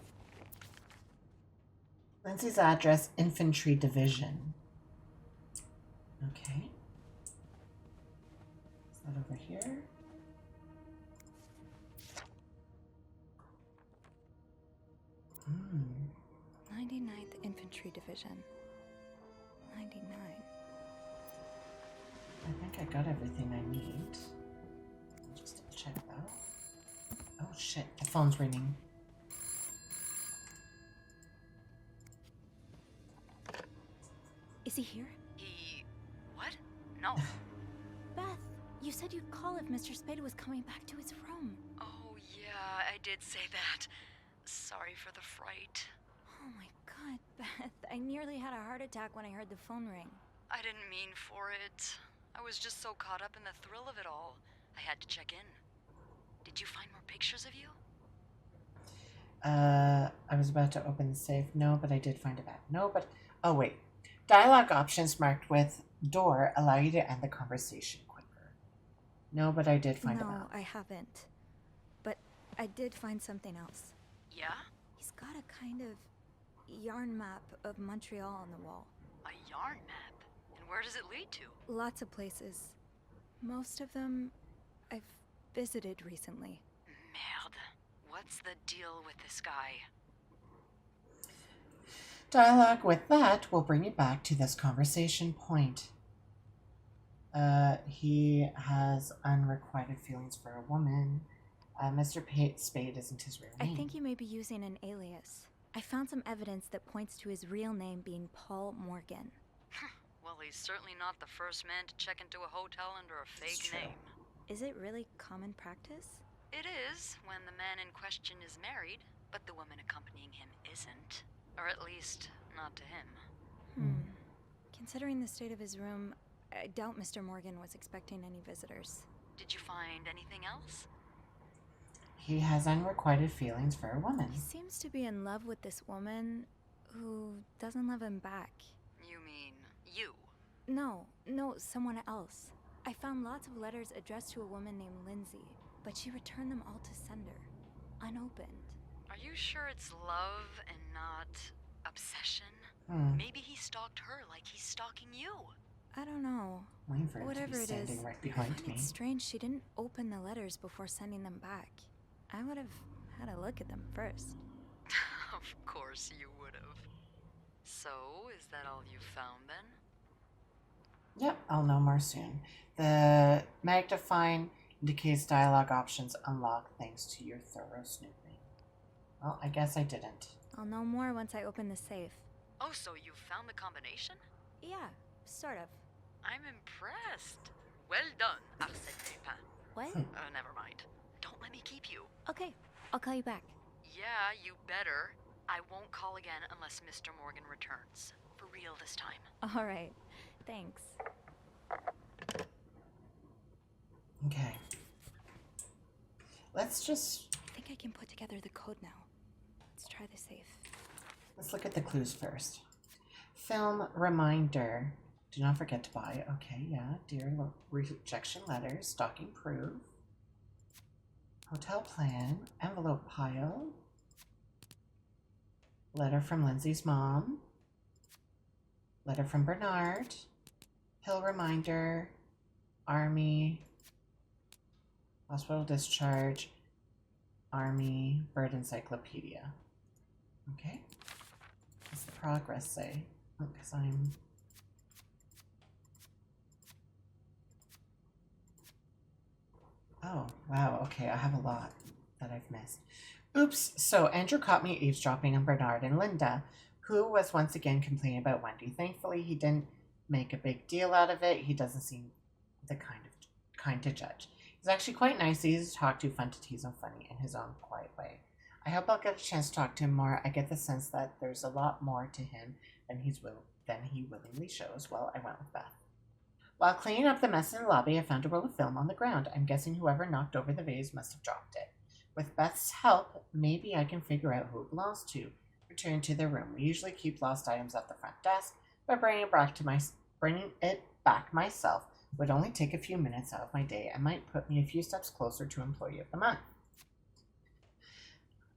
Lindsay's address, Infantry Division. Okay. Is that over here? 99th Infantry Division. 99. I think I got everything I need. Just to check that. Oh shit, the phone's ringing. Is he here? What? No. Beth, you said you'd call if Mr. Spade was coming back to his room. Oh, yeah, I did say that. Sorry for the fright. Oh my god, Beth. I nearly had a heart attack when I heard the phone ring. I didn't mean for it. I was just so caught up in the thrill of it all. I had to check in. Did you find more pictures of you? I was about to open the safe. No, but I did find a bag. No, but... Oh, wait. Dialogue options marked with door allow you to end the conversation quicker. No, but I did find a bag. No, I haven't. But I did find something else. Yeah? He's got a kind of yarn map of Montreal on the wall. A yarn map? And where does it lead to? Lots of places. Most of them I've visited recently. Merde. What's the deal with this guy? Dialogue with that will bring you back to this conversation point. He has unrequited feelings for a woman. Mr. Spade isn't his real name. I think you may be using an alias. I found some evidence that points to his real name being Paul Morgan. Well, he's certainly not the first man to check into a hotel under a fake name. Is it really common practice? It is when the man in question is married, but the woman accompanying him isn't. Or at least, not to him. Considering the state of his room, I doubt Mr. Morgan was expecting any visitors. Did you find anything else? He has unrequited feelings for a woman. He seems to be in love with this woman who doesn't love him back. You mean you? No, someone else. I found lots of letters addressed to a woman named Lindsay, but she returned them all to sender, unopened. Are you sure it's love and not obsession? Maybe he stalked her like he's stalking you. I don't know. Whatever it is, right behind me. It's strange she didn't open the letters before sending them back. I would have had a look at them first. Of course you would have. So, is that all you found then? Yep, I'll know more soon. The magnifying indicates dialogue options unlock thanks to your thorough snooping. Well, I guess I didn't. I'll know more once I open the safe. Oh, so you found the combination? Yeah, sort of. I'm impressed. Well done, Arsène Lupin. What? Never mind. Don't let me keep you. Okay, I'll call you back. Yeah, you better. I won't call again unless Mr. Morgan returns. For real this time. All right, thanks. Okay. Let's just... I think I can put together the code now. Let's try the safe. Let's look at the clues first. Film reminder. Do not forget to buy. Okay, yeah. Dear rejection letter. Stalking proof. Hotel plan. Envelope pile. Letter from Lindsay's mom. Letter from Bernard. Pill reminder. Army. Hospital discharge. Army. Bird encyclopedia. Okay. What's the progress say? Because I'm... Oh, wow. Okay, I have a lot that I've missed. Oops. So Andrew caught me eavesdropping on Bernard and Linda, who was once again complaining about Wendy. Thankfully, he didn't make a big deal out of it. He doesn't seem the kind to judge. He's actually quite nice, easy to talk to, fun to tease, and funny in his own quiet way. I hope I'll get a chance to talk to him more. I get the sense that there's a lot more to him than he willingly shows. Well, I went with Beth. While cleaning up the mess in the lobby, I found a roll of film on the ground. I'm guessing whoever knocked over the vase must have dropped it. With Beth's help, maybe I can figure out who it belongs to. Return to their room. We usually keep lost items at the front desk, but bringing it back myself would only take a few minutes out of my day and might put me a few steps closer to Employee of the Month.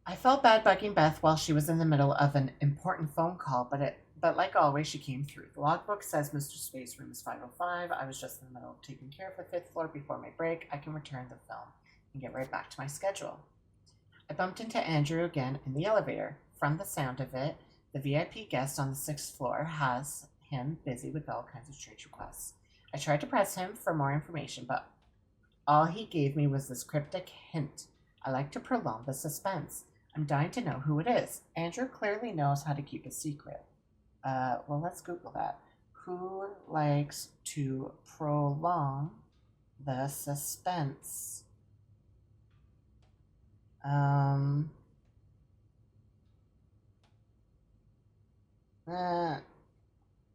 I felt bad bugging Beth while she was in the middle of an important phone call, but like always, she came through. The logbook says Mr. Spade's room is 505. I was just in the middle of taking care of the 5th floor before my break. I can return the film and get right back to my schedule. I bumped into Andrew again in the elevator. From the sound of it, the VIP guest on the 6th floor has him busy with all kinds of strange requests. I tried to press him for more information, but all he gave me was this cryptic hint. I like to prolong the suspense. I'm dying to know who it is. Andrew clearly knows how to keep a secret. Well, let's Google that. Who likes to prolong the suspense?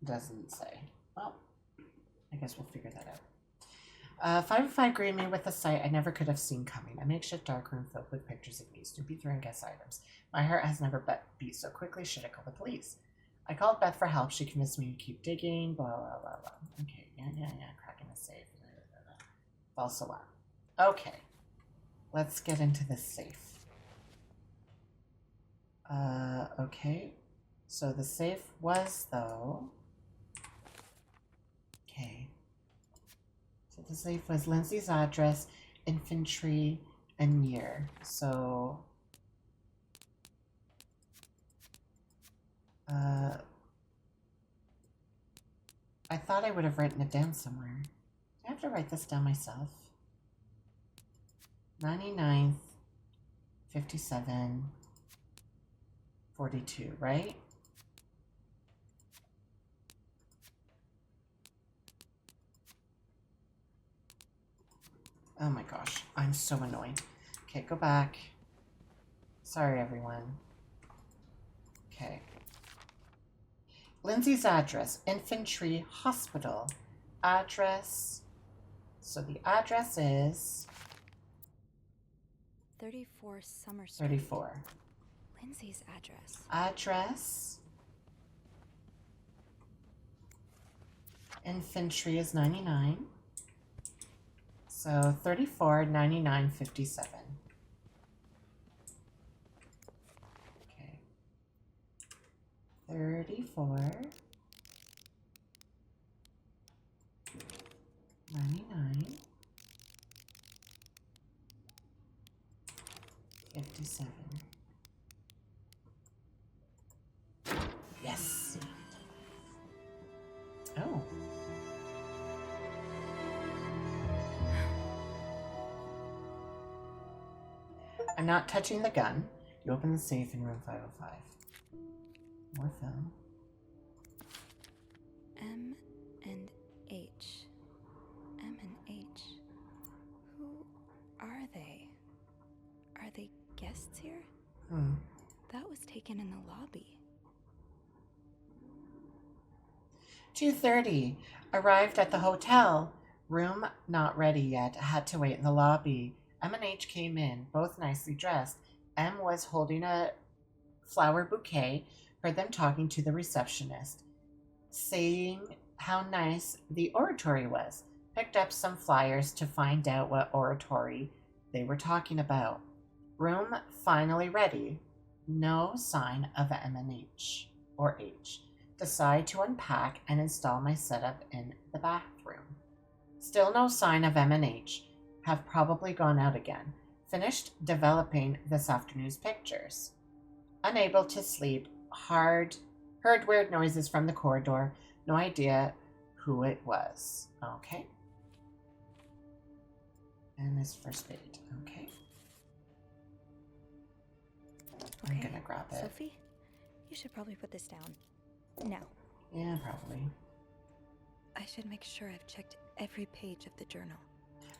Doesn't say. Well, I guess we'll figure that out. 505 greeted me with a sight I never could have seen coming. A makeshift darkroom filled with pictures of me, Snoopy throwing guest items. My heart has never beat so quickly. Should I call the police? I called Beth for help. She convinced me to keep digging. Blah, blah, blah, blah. Okay, yeah. Cracking the safe. False alarm. Okay. Let's get into this safe. Okay. So the safe was, though... Okay. So the safe was Lindsay's address, infantry, and year. So... I thought I would have written it down somewhere. I have to write this down myself. 99th 57, 42, right? Oh my gosh, I'm so annoyed. Okay, go back. Sorry, everyone. Okay. Lindsay's address, Infantry Hospital. Address. So the address is 34 Summer Street. 34. Lindsay's address. Address. Infantry is 99. So 34, 99, 57. Okay. 34, 99, 57. Yes. Oh. I'm not touching the gun. You open the safe in room 505. More film. M and H. M and H. Who are they? Are they guests here? That was taken in the lobby. 2:30. Arrived at the hotel. Room not ready yet. Had to wait in the lobby. M and H came in, both nicely dressed. M was holding a flower bouquet. Heard them talking to the receptionist, saying how nice the oratory was. Picked up some flyers to find out what oratory they were talking about. Room finally ready. No sign of M and H or H. Decide to unpack and install my setup in the bathroom. Still no sign of M and H. Have probably gone out again. Finished developing this afternoon's pictures. Unable to sleep. Heard weird noises from the corridor. No idea who it was. Okay. And this first aid. Okay. I'm gonna grab it. Sophie, you should probably put this down. Now. Yeah, probably. I should make sure I've checked every page of the journal.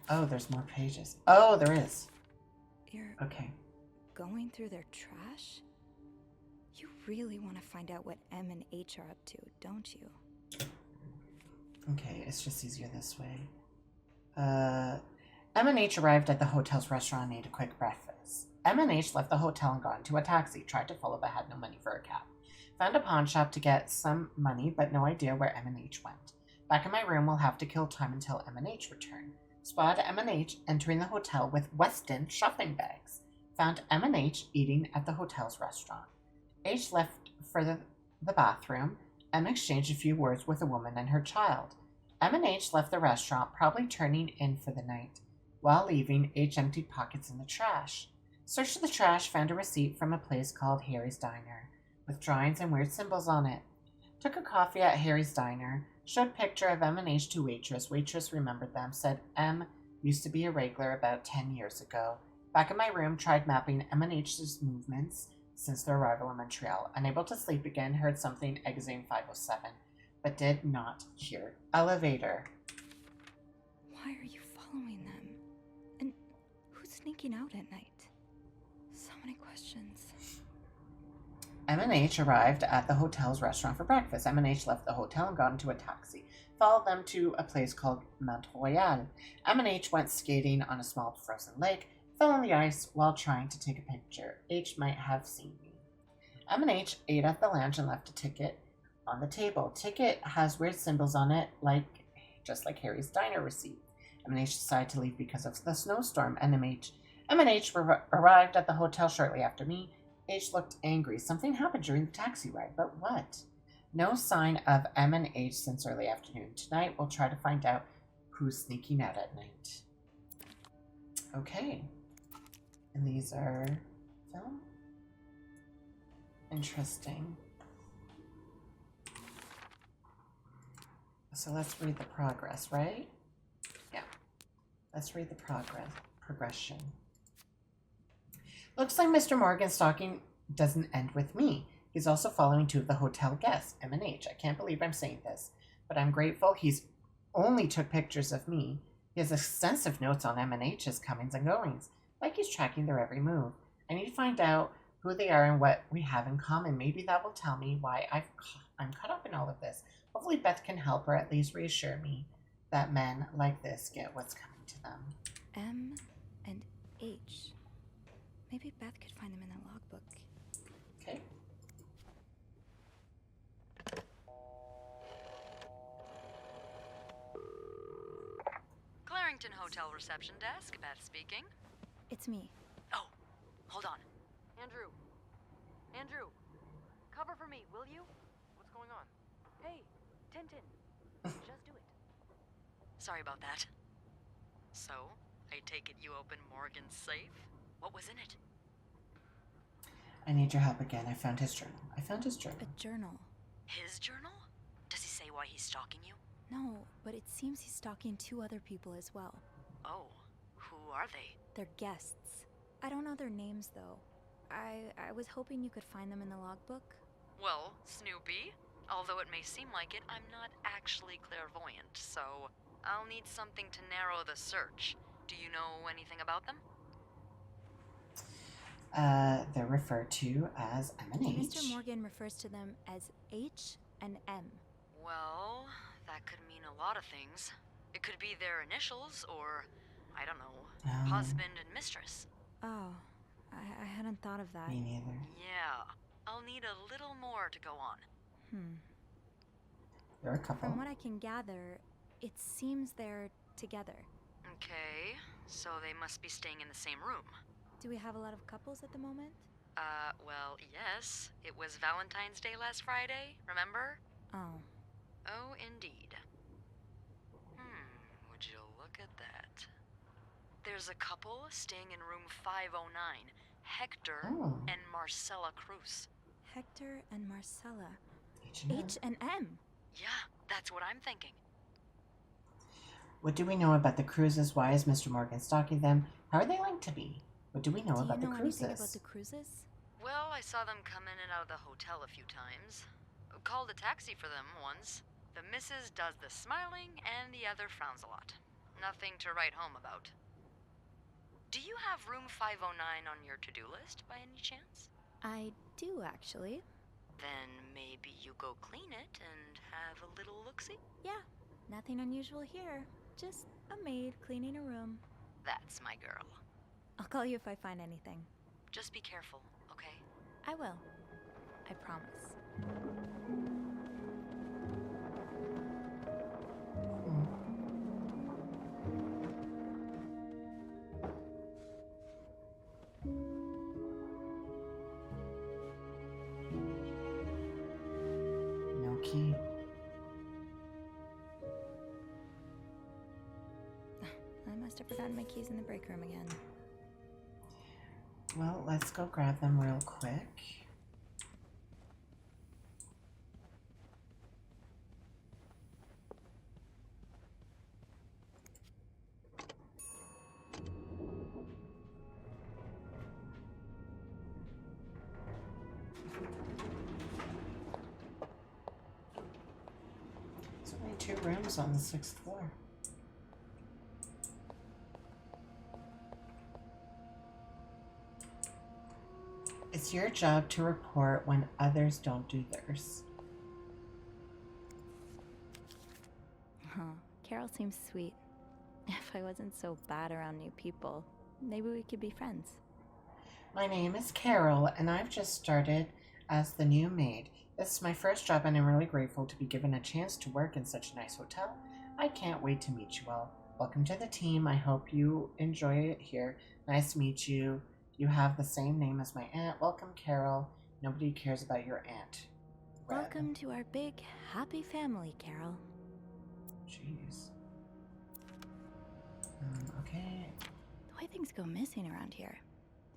Oh, there's more pages. Oh, there is. You're okay. Going through their trash? You really want to find out what M and H are up to, don't you? Okay, it's just easier this way. M and H arrived at the hotel's restaurant and ate a quick breakfast. M and H left the hotel and got into a taxi. Tried to follow but had no money for a cab. Found a pawn shop to get some money, but no idea where M and H went. Back in my room, we'll have to kill time until M and H return. Spotted M and H entering the hotel with Weston shopping bags. Found M and H eating at the hotel's restaurant. H left for the bathroom. M exchanged a few words with a woman and her child. M and H left the restaurant, probably turning in for the night. While leaving, H emptied pockets in the trash. Searched the trash, found a receipt from a place called Harry's Diner, with drawings and weird symbols on it. Took a coffee at Harry's Diner, showed picture of M and H to waitress. Waitress remembered them, said M used to be a regular about 10 years ago. Back in my room, tried mapping M and H's movements since their arrival in Montreal. Unable to sleep again, heard something exiting 507, but did not hear. Elevator. Why are you following them? And who's sneaking out at night? So many questions. M and H arrived at the hotel's restaurant for breakfast. M and H left the hotel and got into a taxi. Followed them to a place called Mount Royal. M and H went skating on a small frozen lake, fell on the ice while trying to take a picture. H might have seen me. M and H ate at the lounge and left a ticket on the table. Ticket has weird symbols on it, just like Harry's Diner receipt. M and H decided to leave because of the snowstorm. M and H arrived at the hotel shortly after me. H looked angry. Something happened during the taxi ride, but what? No sign of M and H since early afternoon. Tonight we'll try to find out who's sneaking out at night. Okay. And these are film? Interesting. So let's read the progress, right? Yeah. Let's read the progression. Looks like Mr. Morgan's stalking doesn't end with me. He's also following two of the hotel guests, M and H. I can't believe I'm saying this, but I'm grateful he's only took pictures of me. He has extensive notes on M and H's comings and goings, like he's tracking their every move. I need to find out who they are and what we have in common. Maybe that will tell me why I'm caught up in all of this. Hopefully Beth can help or at least reassure me that men like this get what's coming to them. M and H. Maybe Beth could find them in the logbook. Okay. Clarington Hotel reception desk, Beth speaking. It's me. Oh, hold on. Andrew. Andrew. Cover for me, will you? What's going on? Hey, Tintin. Just do it. Sorry about that. So, I take it you opened Morgan's safe? What was in it? I need your help again. I found his journal. A journal. His journal? Does he say why he's stalking you? No, but it seems he's stalking two other people as well. Oh, who are they? They're guests. I don't know their names, though. I was hoping you could find them in the logbook. Well, Snoopy, although it may seem like it, I'm not actually clairvoyant, so I'll need something to narrow the search. Do you know anything about them? They're referred to as M and H. Mr. Morgan refers to them as H and M. Well, that could mean a lot of things. It could be their initials, or, I don't know, husband and mistress. Oh, I hadn't thought of that. Me neither. Yeah, I'll need a little more to go on. They're a couple. From what I can gather, it seems they're together. Okay, so they must be staying in the same room. Do we have a lot of couples at the moment? Well, yes. It was Valentine's Day last Friday, remember? Oh. Oh, indeed. Would you look at that? There's a couple staying in room 509. Hector and Marcella Cruz. Hector and Marcella. H and M. Yeah, that's what I'm thinking. What do we know about the Cruzes? Why is Mr. Morgan stalking them? How are they linked to be? What do we know about the Cruzes? Do you know anything about the Cruzes? Well, I saw them come in and out of the hotel a few times. Called a taxi for them once. The missus does the smiling and the other frowns a lot. Nothing to write home about. Do you have room 509 on your to-do list by any chance? I do, actually. Then maybe you go clean it and have a little look-see? Yeah, nothing unusual here. Just a maid cleaning a room. That's my girl. I'll call you if I find anything. Just be careful, okay? I will. I promise. No key. I must have forgotten my keys in the break room again. Well, let's go grab them real quick. There's only 2 rooms on the 6th floor. It's your job to report when others don't do theirs. Huh. Carol seems sweet. If I wasn't so bad around new people, maybe we could be friends. My name is Carol, and I've just started as the new maid. This is my first job, and I'm really grateful to be given a chance to work in such a nice hotel. I can't wait to meet you all. Welcome to the team. I hope you enjoy it here. Nice to meet you. You have the same name as my aunt. Welcome, Carol. Nobody cares about your aunt. Red. Welcome to our big, happy family, Carol. Jeez. Okay. The way things go missing around here.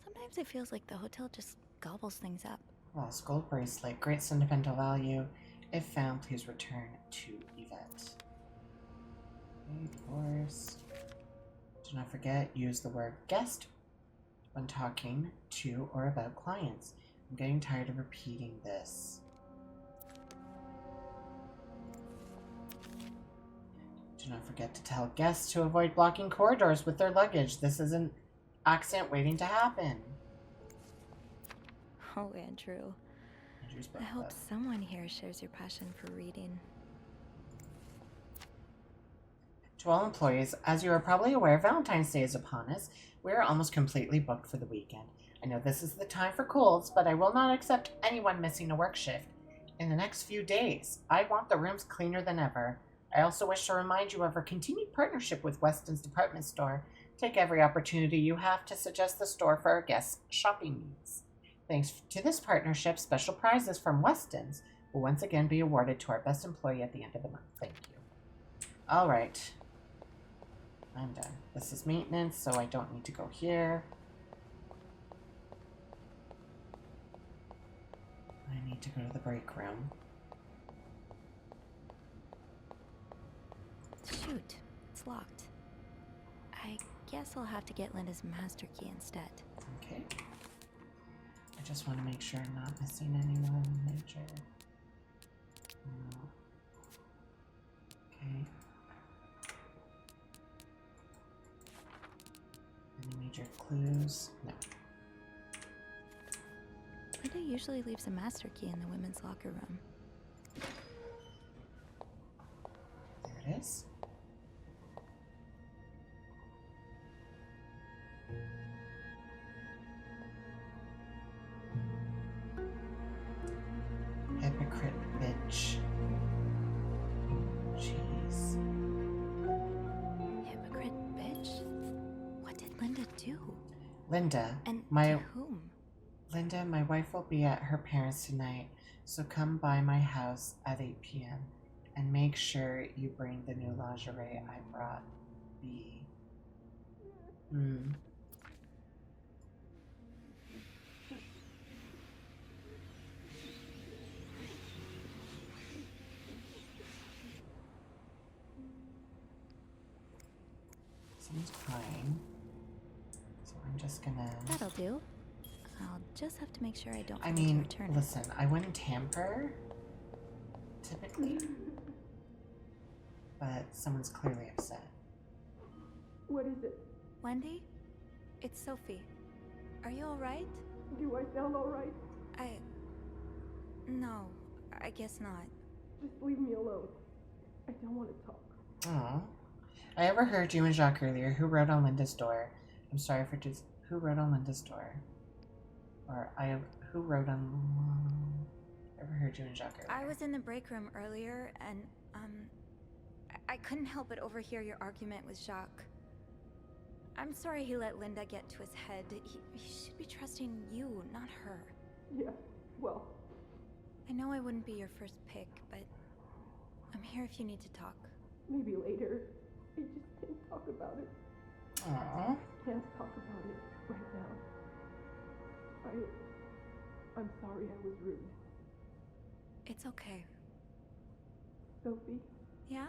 Sometimes it feels like the hotel just gobbles things up. Lost gold bracelet. Great sentimental value. If found, please return to Yvette. Okay, divorce. Do not forget, use the word guest when talking to or about clients. I'm getting tired of repeating this. Do not forget to tell guests to avoid blocking corridors with their luggage. This is an accident waiting to happen. Oh, Andrew. I hope someone here shares your passion for reading. To all employees, as you are probably aware, Valentine's Day is upon us. We are almost completely booked for the weekend. I know this is the time for colds, but I will not accept anyone missing a work shift in the next few days. I want the rooms cleaner than ever. I also wish to remind you of our continued partnership with Weston's department store. Take every opportunity you have to suggest the store for our guests' shopping needs. Thanks to this partnership, special prizes from Weston's will once again be awarded to our best employee at the end of the month. Thank you. All right. I'm done. This is maintenance, so I don't need to go here. I need to go to the break room. Shoot, it's locked. I guess I'll have to get Linda's master key instead. Okay. I just want to make sure I'm not missing anyone major. No. Okay. Any major clues? No. Linda usually leaves a master key in the women's locker room. There it is. Hypocrite bitch. Jeez. Hypocrite bitch? What did Linda do? Linda, And my to whom? Linda, my wife will be at her parents' tonight, so come by my house at 8 p.m. and make sure you bring the new lingerie I brought. B. Someone's crying, so I'm just gonna... That'll do. I'll just have to make sure I don't I forget mean, to return it. listen, I wouldn't tamper, typically, but someone's clearly upset. What is it? Wendy? It's Sophie. Are you alright? Do I sound alright? No, I guess not. Just leave me alone. I don't want to talk. Aw. I overheard you and Jacques earlier. Who wrote on Linda's door? I'm sorry for just... Who wrote on Linda's door? Or who wrote on... I overheard you and Jacques earlier. I was in the break room earlier, and, I couldn't help but overhear your argument with Jacques. I'm sorry he let Linda get to his head. He should be trusting you, not her. Yeah, well... I know I wouldn't be your first pick, but I'm here if you need to talk. Maybe later. I just can't talk about it. Aww. Can't talk about it right now. I'm sorry I was rude. It's okay. Sophie? Yeah?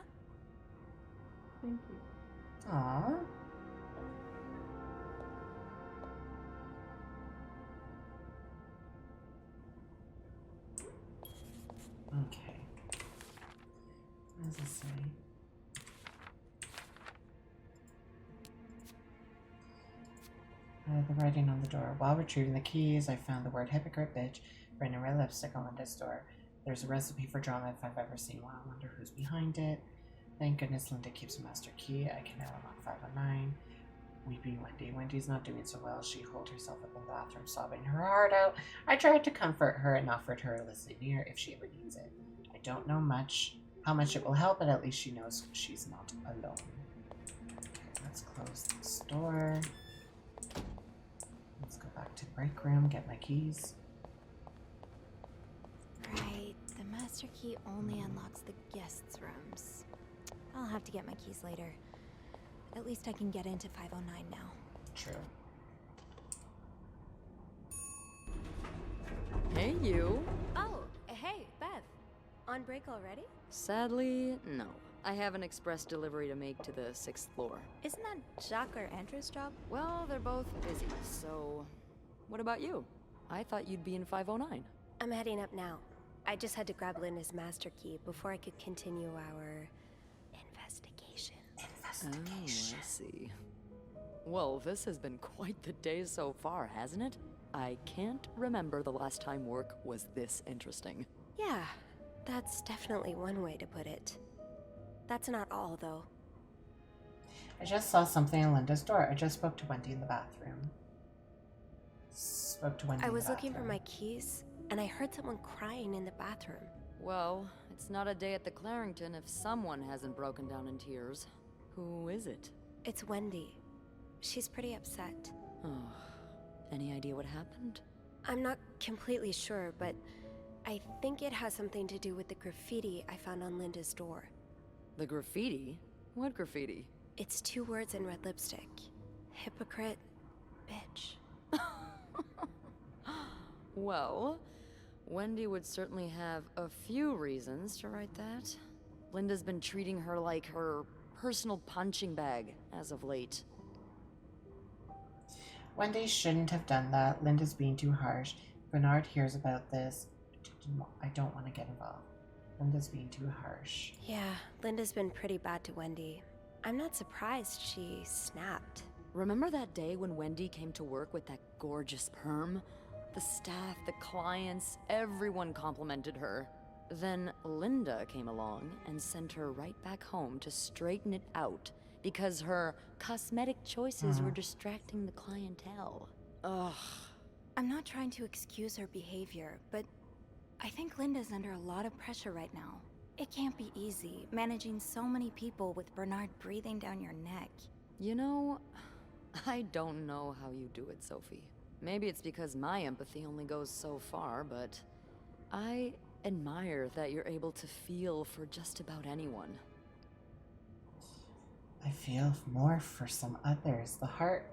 Thank you. Aww. Okay. What does this say? The writing on the door. While retrieving the keys, I found the word hypocrite bitch written in red lipstick on Linda's door. There's a recipe for drama if I've ever seen one. I wonder who's behind it. Thank goodness Linda keeps a master key. I can now unlock 509. Weepy Wendy. Wendy's not doing so well. She holed herself up in the bathroom, sobbing her heart out. I tried to comfort her and offered her a listening ear if she ever needs it. I don't know how much it will help, but at least she knows she's not alone. Okay, let's close this door. Let's go back to the break room, get my keys. Right, the master key only unlocks the guests' rooms. I'll have to get my keys later. At least I can get into 509 now. True. Hey, you. Oh, hey, Beth. On break already? Sadly, no. I have an express delivery to make to the 6th floor. Isn't that Jacques or Andrew's job? Well, they're both busy, so... What about you? I thought you'd be in 509. I'm heading up now. I just had to grab Linda's master key before I could continue our... investigation. Oh, I see. Well, this has been quite the day so far, hasn't it? I can't remember the last time work was this interesting. Yeah, that's definitely one way to put it. That's not all, though. I just saw something in Linda's door. I just spoke to Wendy in the bathroom. I was looking for my keys, and I heard someone crying in the bathroom. Well, it's not a day at the Clarington if someone hasn't broken down in tears. Who is it? It's Wendy. She's pretty upset. Oh, any idea what happened? I'm not completely sure, but I think it has something to do with the graffiti I found on Linda's door. The graffiti? What graffiti? It's 2 words in red lipstick. Hypocrite, bitch. Well, Wendy would certainly have a few reasons to write that. Linda's been treating her like her personal punching bag as of late. Wendy shouldn't have done that. Linda's being too harsh. Bernard hears about this. I don't want to get involved. Linda's being too harsh. Yeah, Linda's been pretty bad to Wendy. I'm not surprised she snapped. Remember that day when Wendy came to work with that gorgeous perm? The staff, the clients, everyone complimented her. Then Linda came along and sent her right back home to straighten it out because her cosmetic choices were distracting the clientele. Ugh. I'm not trying to excuse her behavior, but I think Linda's under a lot of pressure right now. It can't be easy, managing so many people with Bernard breathing down your neck. You know, I don't know how you do it, Sophie. Maybe it's because my empathy only goes so far, but I admire that you're able to feel for just about anyone. I feel more for some others. The heart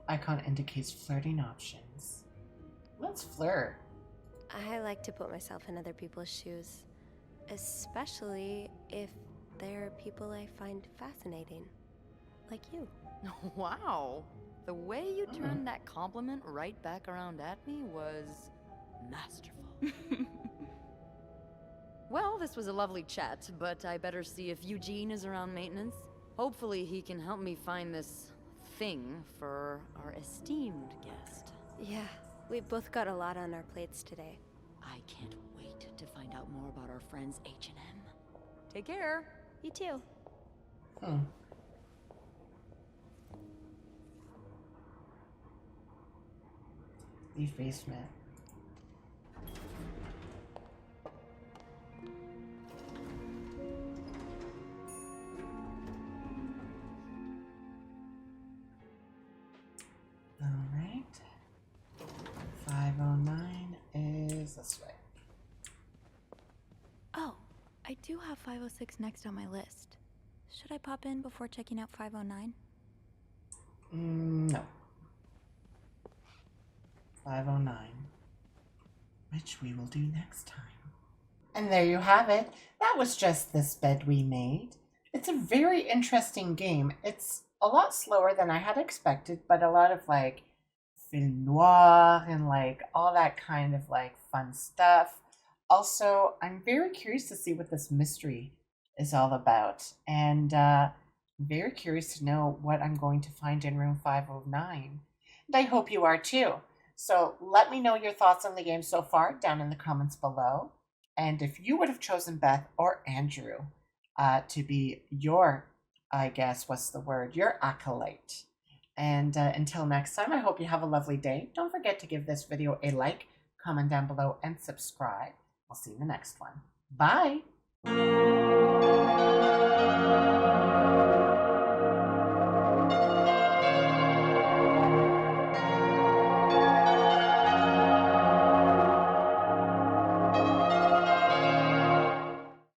icon indicates flirting options. Let's flirt. I like to put myself in other people's shoes, especially if they're people I find fascinating, like you. Wow! The way you turned that compliment right back around at me was masterful. Well, this was a lovely chat, but I better see if Eugene is around maintenance. Hopefully he can help me find this thing for our esteemed guest. Yeah, we've both got a lot on our plates today. I can't wait to find out more about our friends H&M. Take care. You too. Leaf basement. All right. 509 is this way. Oh, I do have 506 next on my list. Should I pop in before checking out 509? No. 509. Which we will do next time. And there you have it. That was just this bed we made. It's a very interesting game. It's a lot slower than I had expected, but a lot of like film noir and like all that kind of like fun stuff. Also, I'm very curious to see what this mystery is all about, and very curious to know what I'm going to find in room 509. And I hope you are too. So let me know your thoughts on the game so far down in the comments below. And if you would have chosen Beth or Andrew to be your, I guess, what's the word, your acolyte. And until next time, I hope you have a lovely day. Don't forget to give this video a like, comment down below, and subscribe. I'll see you in the next one. Bye!